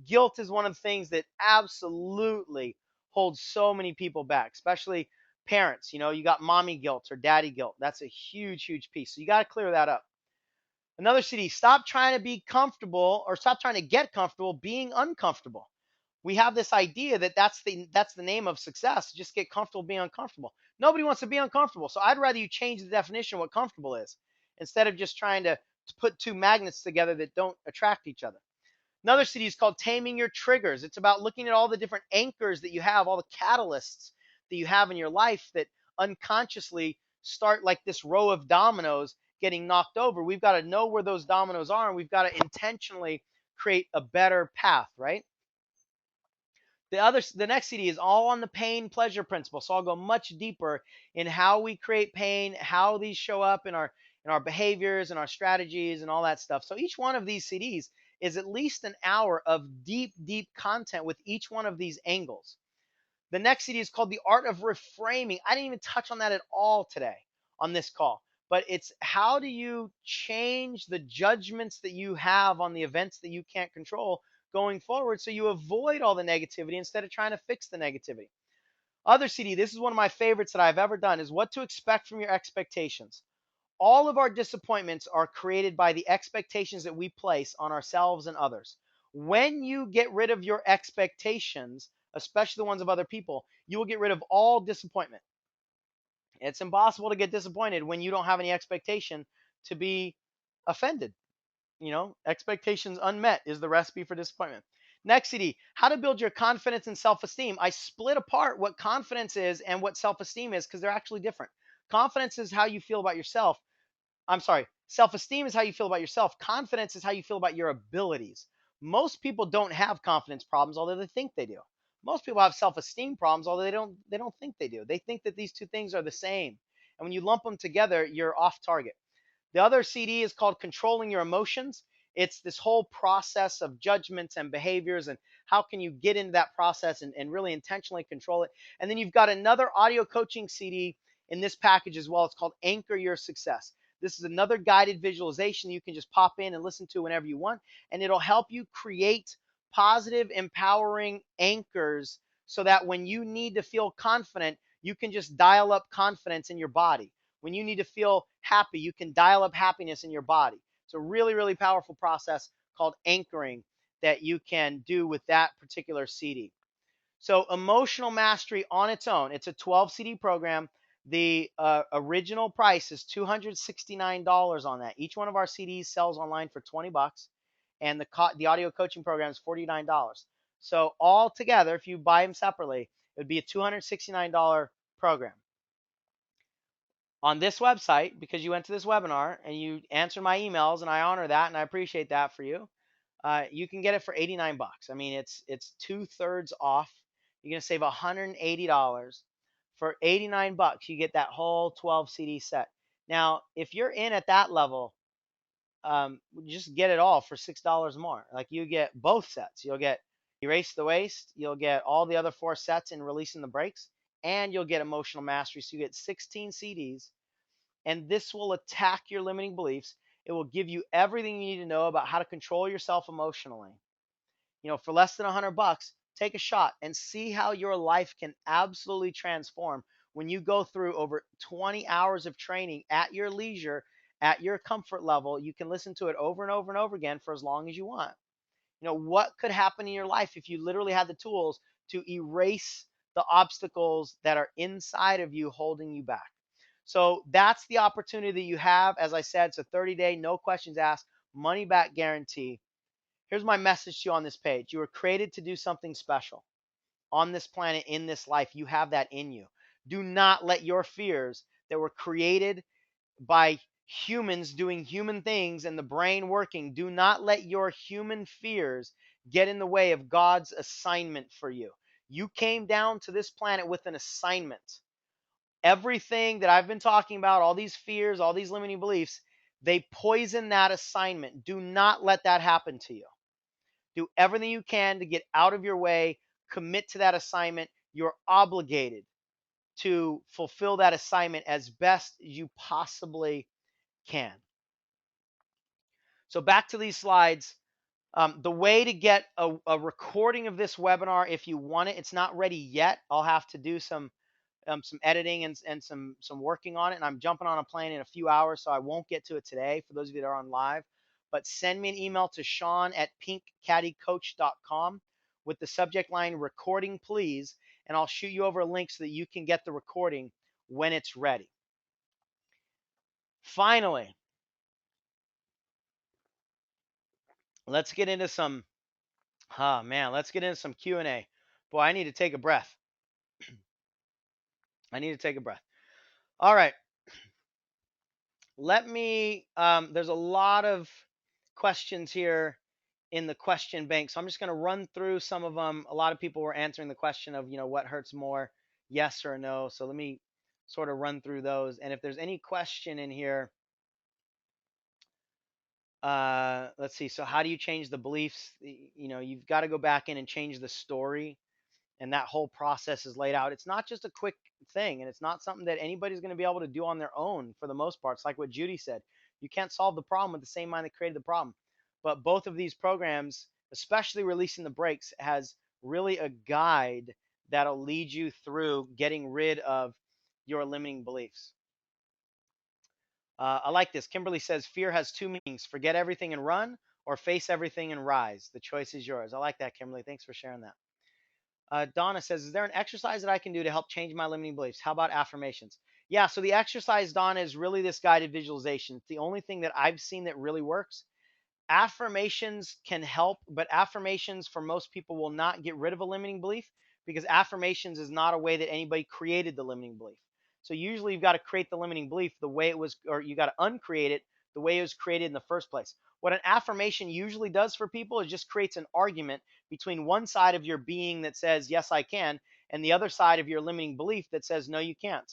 Guilt is one of the things that absolutely holds so many people back, especially parents. You got mommy guilt or daddy guilt. That's a huge, huge piece. So you got to clear that up. Another CD, stop trying to be comfortable or stop trying to get comfortable being uncomfortable. We have this idea that that's the name of success. Just get comfortable being uncomfortable. Nobody wants to be uncomfortable. So I'd rather you change the definition of what comfortable is instead of just trying to put two magnets together that don't attract each other. Another CD is called Taming Your Triggers. It's about looking at all the different anchors that you have, all the catalysts that you have in your life that unconsciously start like this row of dominoes getting knocked over. We've got to know where those dominoes are, and we've got to intentionally create a better path, right? The next CD is all on the pain pleasure principle. So I'll go much deeper in how we create pain, how these show up in our behaviors and our strategies and all that stuff. So each one of these CDs is at least an hour of deep, deep content with each one of these angles. The next CD is called The Art of Reframing. I didn't even touch on that at all today on this call, but it's how do you change the judgments that you have on the events that you can't control going forward so you avoid all the negativity instead of trying to fix the negativity. Other CD, this is one of my favorites that I've ever done, is What to Expect from Your Expectations. All of our disappointments are created by the expectations that we place on ourselves and others. When you get rid of your expectations, especially the ones of other people, you will get rid of all disappointment. It's impossible to get disappointed when you don't have any expectation to be offended. Expectations unmet is the recipe for disappointment. Next CD, How to Build Your Confidence and Self-Esteem. I split apart what confidence is and what self-esteem is because they're actually different. Confidence is how you feel about yourself. I'm sorry, self-esteem is how you feel about yourself. Confidence is how you feel about your abilities. Most people don't have confidence problems, although they think they do. Most people have self-esteem problems, although they don't think they do. They think that these two things are the same. And when you lump them together, you're off target. The other CD is called Controlling Your Emotions. It's this whole process of judgments and behaviors, and how can you get into that process and really intentionally control it. And then you've got another audio coaching CD in this package as well. It's called Anchor Your Success. This is another guided visualization you can just pop in and listen to whenever you want, and it'll help you create positive, empowering anchors so that when you need to feel confident, you can just dial up confidence in your body. When you need to feel happy, you can dial up happiness in your body. It's a really, really powerful process called anchoring that you can do with that particular CD. So Emotional Mastery on its own, it's a 12 CD program. The original price is $269 on that. Each one of our CDs sells online for 20 bucks, and the audio coaching program is $49. So all together, if you buy them separately, it would be a $269 program. On this website, because you went to this webinar and you answered my emails, and I honor that and I appreciate that for you, you can get it for 89 bucks. I mean, it's 2/3 off. You're gonna save $180 for 89 bucks. You get that whole 12 CD set. Now, if you're in at that level, just get it all for $6 more. Like, you get both sets. You'll get Erase the Waste. You'll get all the other 4 sets in Releasing the Brakes, and you'll get Emotional Mastery. So you get 16 CDs, and this will attack your limiting beliefs. It will give you everything you need to know about how to control yourself emotionally. For less than 100 bucks, take a shot and see how your life can absolutely transform when you go through over 20 hours of training at your leisure, at your comfort level. You can listen to it over and over and over again for as long as you want. What could happen in your life if you literally had the tools to erase the obstacles that are inside of you holding you back? So that's the opportunity that you have. As I said, it's a 30-day, no questions asked, money back guarantee. Here's my message to you on this page. You were created to do something special on this planet, in this life. You have that in you. Do not let your fears that were created by humans doing human things and the brain working, do not let your human fears get in the way of God's assignment for you. You came down to this planet with an assignment. Everything that I've been talking about, all these fears, all these limiting beliefs, they poison that assignment. Do not let that happen to you. Do everything you can to get out of your way. Commit to that assignment. You're obligated to fulfill that assignment as best you possibly can. So back to these slides. The way to get a recording of this webinar, if you want it, it's not ready yet. I'll have to do some editing and some working on it. And I'm jumping on a plane in a few hours, so I won't get to it today for those of you that are on live. But send me an email to Sean@pinkcaddiecoach.com with the subject line "recording, please," and I'll shoot you over a link so that you can get the recording when it's ready. Finally, let's get into some let's get into some Q&A. Boy, I need to take a breath. All right. Let me, there's a lot of questions here in the question bank. So I'm just going to run through some of them. A lot of people were answering the question of, what hurts more, yes or no. So let me sort of run through those. And if there's any question in here, let's see. So how do you change the beliefs? You've got to go back in and change the story. And that whole process is laid out. It's not just a quick thing, and it's not something that anybody's going to be able to do on their own for the most part. It's like what Judy said. You can't solve the problem with the same mind that created the problem. But both of these programs, especially Releasing the Brakes, has really a guide that'll lead you through getting rid of your limiting beliefs. I like this. Kimberly says, fear has two meanings: forget everything and run, or face everything and rise. The choice is yours. I like that, Kimberly. Thanks for sharing that. Donna says, is there an exercise that I can do to help change my limiting beliefs? How about affirmations? Yeah, so the exercise, Donna, is really this guided visualization. It's the only thing that I've seen that really works. Affirmations can help, but affirmations for most people will not get rid of a limiting belief, because affirmations is not a way that anybody created the limiting belief. So usually you've got to create the limiting belief the way it was, or you got to uncreate it the way it was created in the first place. What an affirmation usually does for people is just creates an argument between one side of your being that says, yes, I can, and the other side of your limiting belief that says, no, you can't.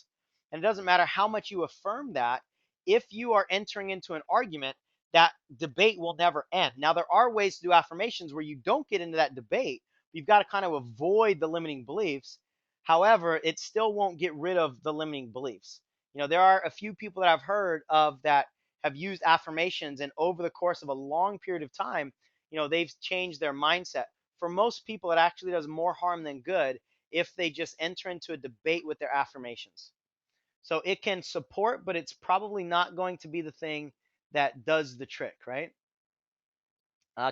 And it doesn't matter how much you affirm that. If you are entering into an argument, that debate will never end. Now, there are ways to do affirmations where you don't get into that debate. You've got to kind of avoid the limiting beliefs. However, it still won't get rid of the limiting beliefs. There are a few people that I've heard of that have used affirmations, and over the course of a long period of time, they've changed their mindset. For most people, it actually does more harm than good if they just enter into a debate with their affirmations. So it can support, but it's probably not going to be the thing that does the trick, right?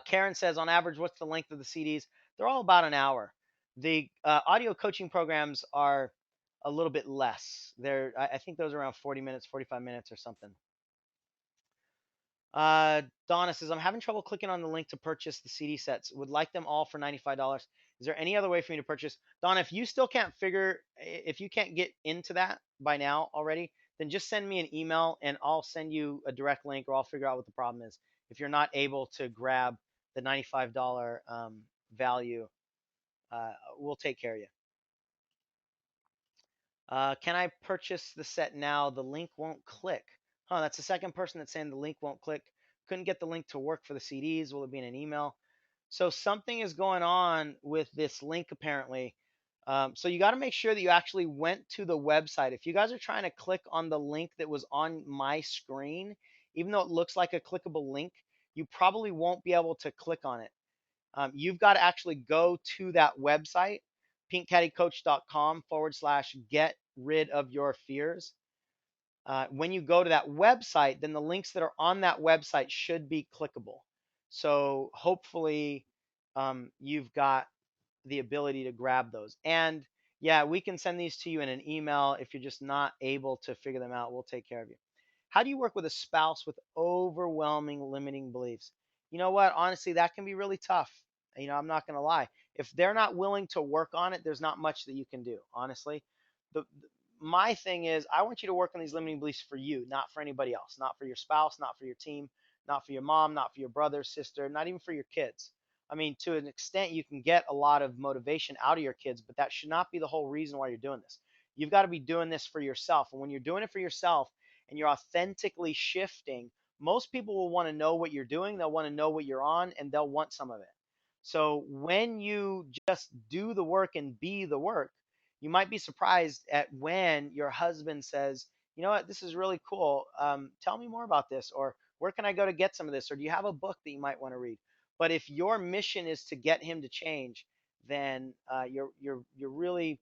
Karen says, on average, what's the length of the CDs? They're all about an hour. The audio coaching programs are a little bit less. I think those are around 40 minutes, 45 minutes or something. Donna says, I'm having trouble clicking on the link to purchase the CD sets. Would like them all for $95. Is there any other way for me to purchase? Donna, if you still can't if you can't get into that by now already, then just send me an email and I'll send you a direct link, or I'll figure out what the problem is. If you're not able to grab the $95 value, we'll take care of you. Can I purchase the set now? The link won't click. That's the second person that's saying the link won't click. Couldn't get the link to work for the CDs. Will it be in an email? So something is going on with this link apparently. So you got to make sure that you actually went to the website. If you guys are trying to click on the link that was on my screen, even though it looks like a clickable link, you probably won't be able to click on it. You've got to actually go to that website, pinkcaddiecoach.com/get rid of your fears. When you go to that website, then the links that are on that website should be clickable. So hopefully you've got the ability to grab those. And yeah, we can send these to you in an email. If you're just not able to figure them out, we'll take care of you. How do you work with a spouse with overwhelming limiting beliefs? You know what? Honestly, that can be really tough. I'm not going to lie. If they're not willing to work on it, there's not much that you can do, honestly. My thing is, I want you to work on these limiting beliefs for you, not for anybody else, not for your spouse, not for your team, not for your mom, not for your brother, sister, not even for your kids. I mean, to an extent, you can get a lot of motivation out of your kids, but that should not be the whole reason why you're doing this. You've got to be doing this for yourself. And when you're doing it for yourself and you're authentically shifting, most people will want to know what you're doing. They'll want to know what you're on, and they'll want some of it. So when you just do the work and be the work, you might be surprised at when your husband says, you know what, this is really cool. Tell me more about this, or where can I go to get some of this? Or do you have a book that you might want to read? But if your mission is to get him to change, then you're really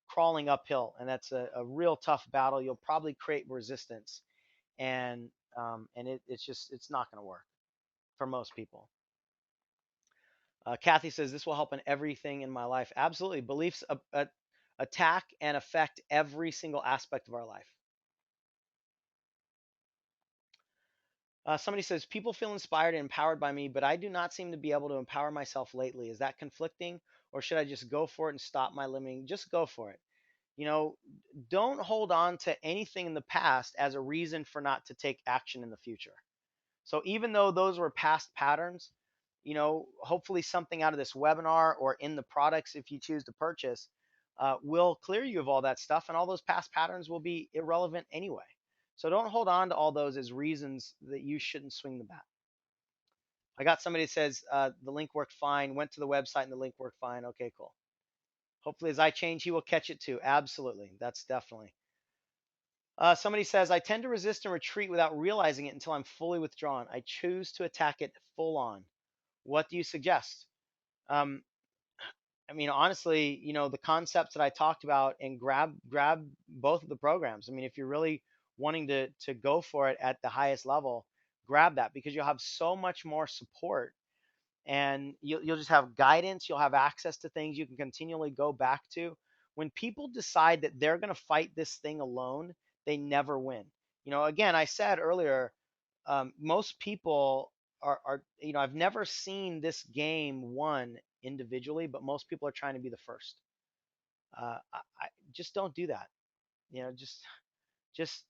crawling uphill, and that's a real tough battle. You'll probably create resistance, and it's not going to work for most people. Kathy says this will help in everything in my life. Absolutely, beliefs attack and affect every single aspect of our life. Somebody says, people feel inspired and empowered by me, but I do not seem to be able to empower myself lately. Is that conflicting, or should I just go for it and stop my limiting? Just go for it. Don't hold on to anything in the past as a reason for not to take action in the future. So even though those were past patterns, hopefully something out of this webinar or in the products, if you choose to purchase, will clear you of all that stuff, and all those past patterns will be irrelevant anyway. So don't hold on to all those as reasons that you shouldn't swing the bat. I got somebody that says the link worked fine, went to the website and the link worked fine. Okay, cool. Hopefully as I change, he will catch it too. Absolutely. That's definitely. Somebody says, I tend to resist and retreat without realizing it until I'm fully withdrawn. I choose to attack it full on. What do you suggest? Um, I mean, honestly, the concepts that I talked about, and grab both of the programs. I mean, if you're really wanting to go for it at the highest level, grab that, because you'll have so much more support, and you'll just have guidance. You'll have access to things you can continually go back to. When people decide that they're going to fight this thing alone, they never win. Again, I said earlier, most people I've never seen this game won individually, but most people are trying to be the first. I just don't do that. Just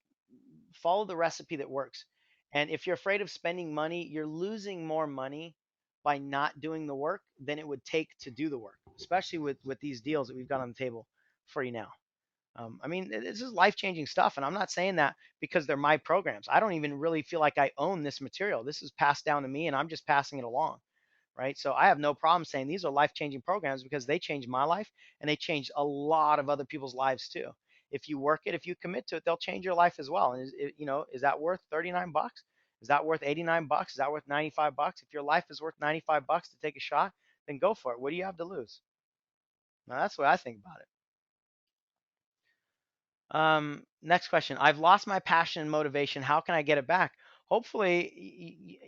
follow the recipe that works. And if you're afraid of spending money, you're losing more money by not doing the work than it would take to do the work, especially with these deals that we've got on the table for you now. I mean, this is life-changing stuff, and I'm not saying that because they're my programs. I don't even really feel like I own this material. This is passed down to me, and I'm just passing it along, right? So I have no problem saying these are life-changing programs because they changed my life and they changed a lot of other people's lives too. If you work it, if you commit to it, they'll change your life as well. And is that worth 39 bucks? Is that worth 89 bucks? Is that worth 95 bucks? If your life is worth 95 bucks to take a shot, then go for it. What do you have to lose? Now that's what I think about it. Next question. I've lost my passion and motivation. How can I get it back? Hopefully,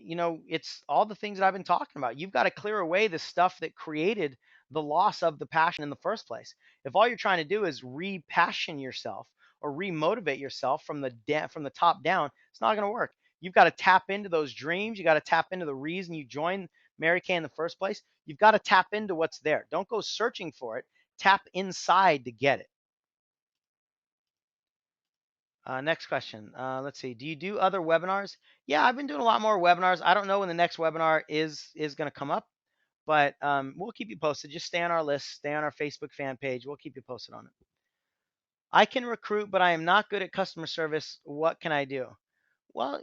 it's all the things that I've been talking about. You've got to clear away the stuff that created the loss of the passion in the first place. If all you're trying to do is repassion yourself or remotivate yourself from the top down, it's not going to work. You've got to tap into those dreams. You got to tap into the reason you joined Mary Kay in the first place. You've got to tap into what's there. Don't go searching for it. Tap inside to get it. Next question. Let's see. Do you do other webinars? Yeah, I've been doing a lot more webinars. I don't know when the next webinar is going to come up, but we'll keep you posted. Just stay on our list, stay on our Facebook fan page. We'll keep you posted on it. I can recruit, but I am not good at customer service. What can I do? Well,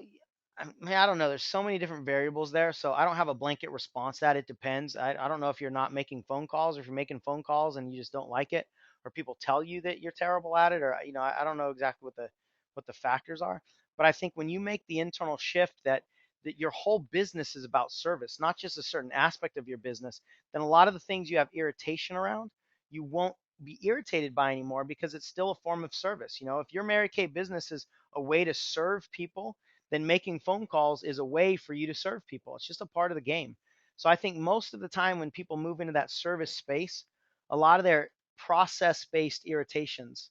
I don't know. There's so many different variables there, so I don't have a blanket response to that. It depends. I don't know if you're not making phone calls, or if you're making phone calls and you just don't like it, or people tell you that you're terrible at it, or I don't know exactly what the factors are. But I think when you make the internal shift that your whole business is about service, not just a certain aspect of your business, then a lot of the things you have irritation around, you won't be irritated by anymore because it's still a form of service. If your Mary Kay business is a way to serve people, then making phone calls is a way for you to serve people. It's just a part of the game. So I think most of the time when people move into that service space, a lot of their process based irritations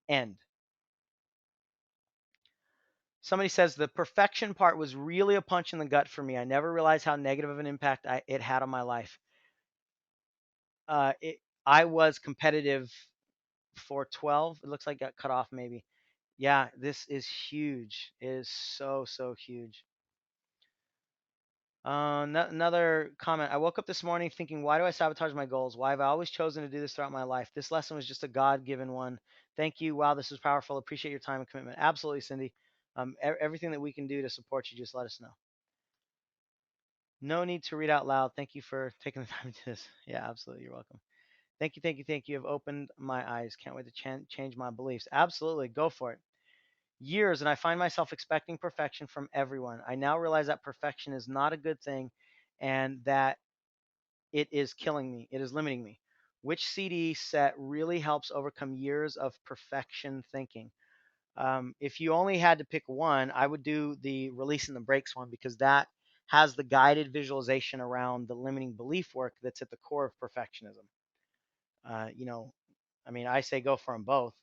end. Somebody says the perfection part was really a punch in the gut for me. I never realized how negative of an impact it had on my life. Uh, it, I was competitive for 12. It looks like it got cut off maybe. Yeah, this is huge. It is so, so huge. Another comment. I woke up this morning thinking, why do I sabotage my goals? Why have I always chosen to do this throughout my life? This lesson was just a God-given one. Thank you. Wow, this was powerful. Appreciate your time and commitment. Absolutely, Cindy. Everything that we can do to support you, just let us know. No need to read out loud. Thank you for taking the time to do this. Yeah, absolutely. You're welcome. Thank you, thank you, thank you. You have opened my eyes. Can't wait to change my beliefs. Absolutely. Go for it. Years, and I find myself expecting perfection from everyone. I now realize that perfection is not a good thing and that it is killing me. It is limiting me. Which CD set really helps overcome years of perfection thinking? If you only had to pick one, I would do the releasing the brakes one because that has the guided visualization around the limiting belief work that's at the core of perfectionism. Uh, you know, I mean, I say go for them both,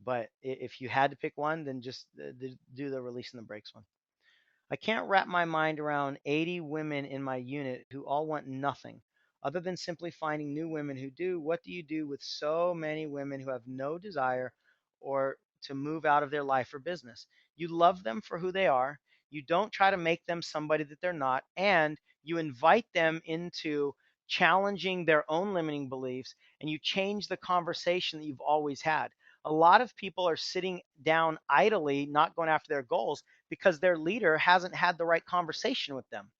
but if you had to pick one, then just do the releasing the brakes one. I can't wrap my mind around 80 women in my unit who all want nothing other than simply finding new women who do. What do you do with so many women who have no desire or to move out of their life or business? You love them for who they are. You don't try to make them somebody that they're not, and you invite them into challenging their own limiting beliefs, and you change the conversation that you've always had. A lot of people are sitting down idly, not going after their goals because their leader hasn't had the right conversation with them.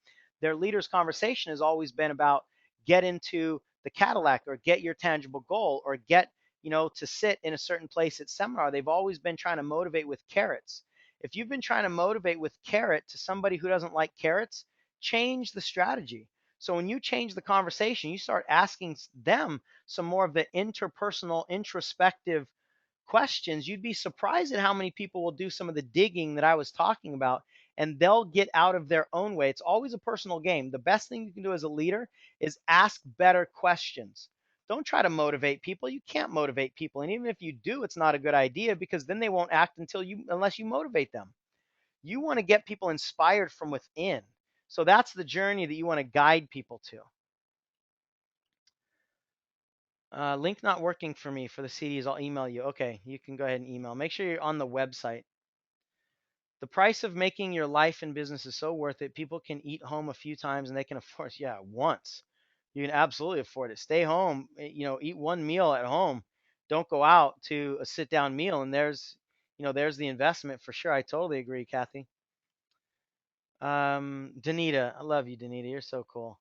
Their leader's conversation has always been about get into the Cadillac or get your tangible goal or get, to sit in a certain place at seminar. They've always been trying to motivate with carrots. If you've been trying to motivate with carrot to somebody who doesn't like carrots, change the strategy. So when you change the conversation, you start asking them some more of the interpersonal, introspective questions, you'd be surprised at how many people will do some of the digging that I was talking about and they'll get out of their own way. It's always a personal game. The best thing you can do as a leader is ask better questions. Don't try to motivate people. You can't motivate people. And even if you do, it's not a good idea because then they won't act unless you motivate them. You want to get people inspired from within. So that's the journey that you want to guide people to. Link not working for me for the CDs. I'll email you. Okay, you can go ahead and email. Make sure you're on the website. The price of making your life and business is so worth it. People can eat home a few times and they can afford, yeah, once. You can absolutely afford it. Stay home, eat one meal at home. don't go out to a sit down meal, and there's the investment for sure. I totally agree, Kathy. Danita, I love you, Danita. You're so cool.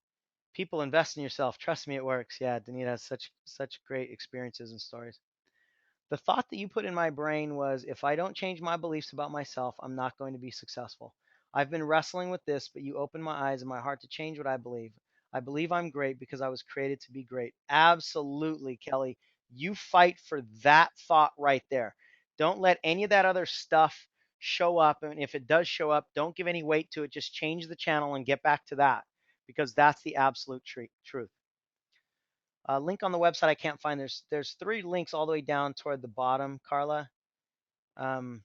People invest in yourself. Trust me, it works. Yeah, Danita has such great experiences and stories. The thought that you put in my brain was, if I don't change my beliefs about myself, I'm not going to be successful. I've been wrestling with this, but you opened my eyes and my heart to change what I believe. I believe I'm great because I was created to be great. Absolutely, Kelly. You fight for that thought right there. Don't let any of that other stuff show up. And if it does show up, don't give any weight to it. Just change the channel and get back to that, because that's the absolute truth. Link on the website I can't find. There's three links all the way down toward the bottom, Carla. Um,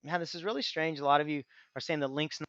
Man, this is really strange. A lot of you are saying the link's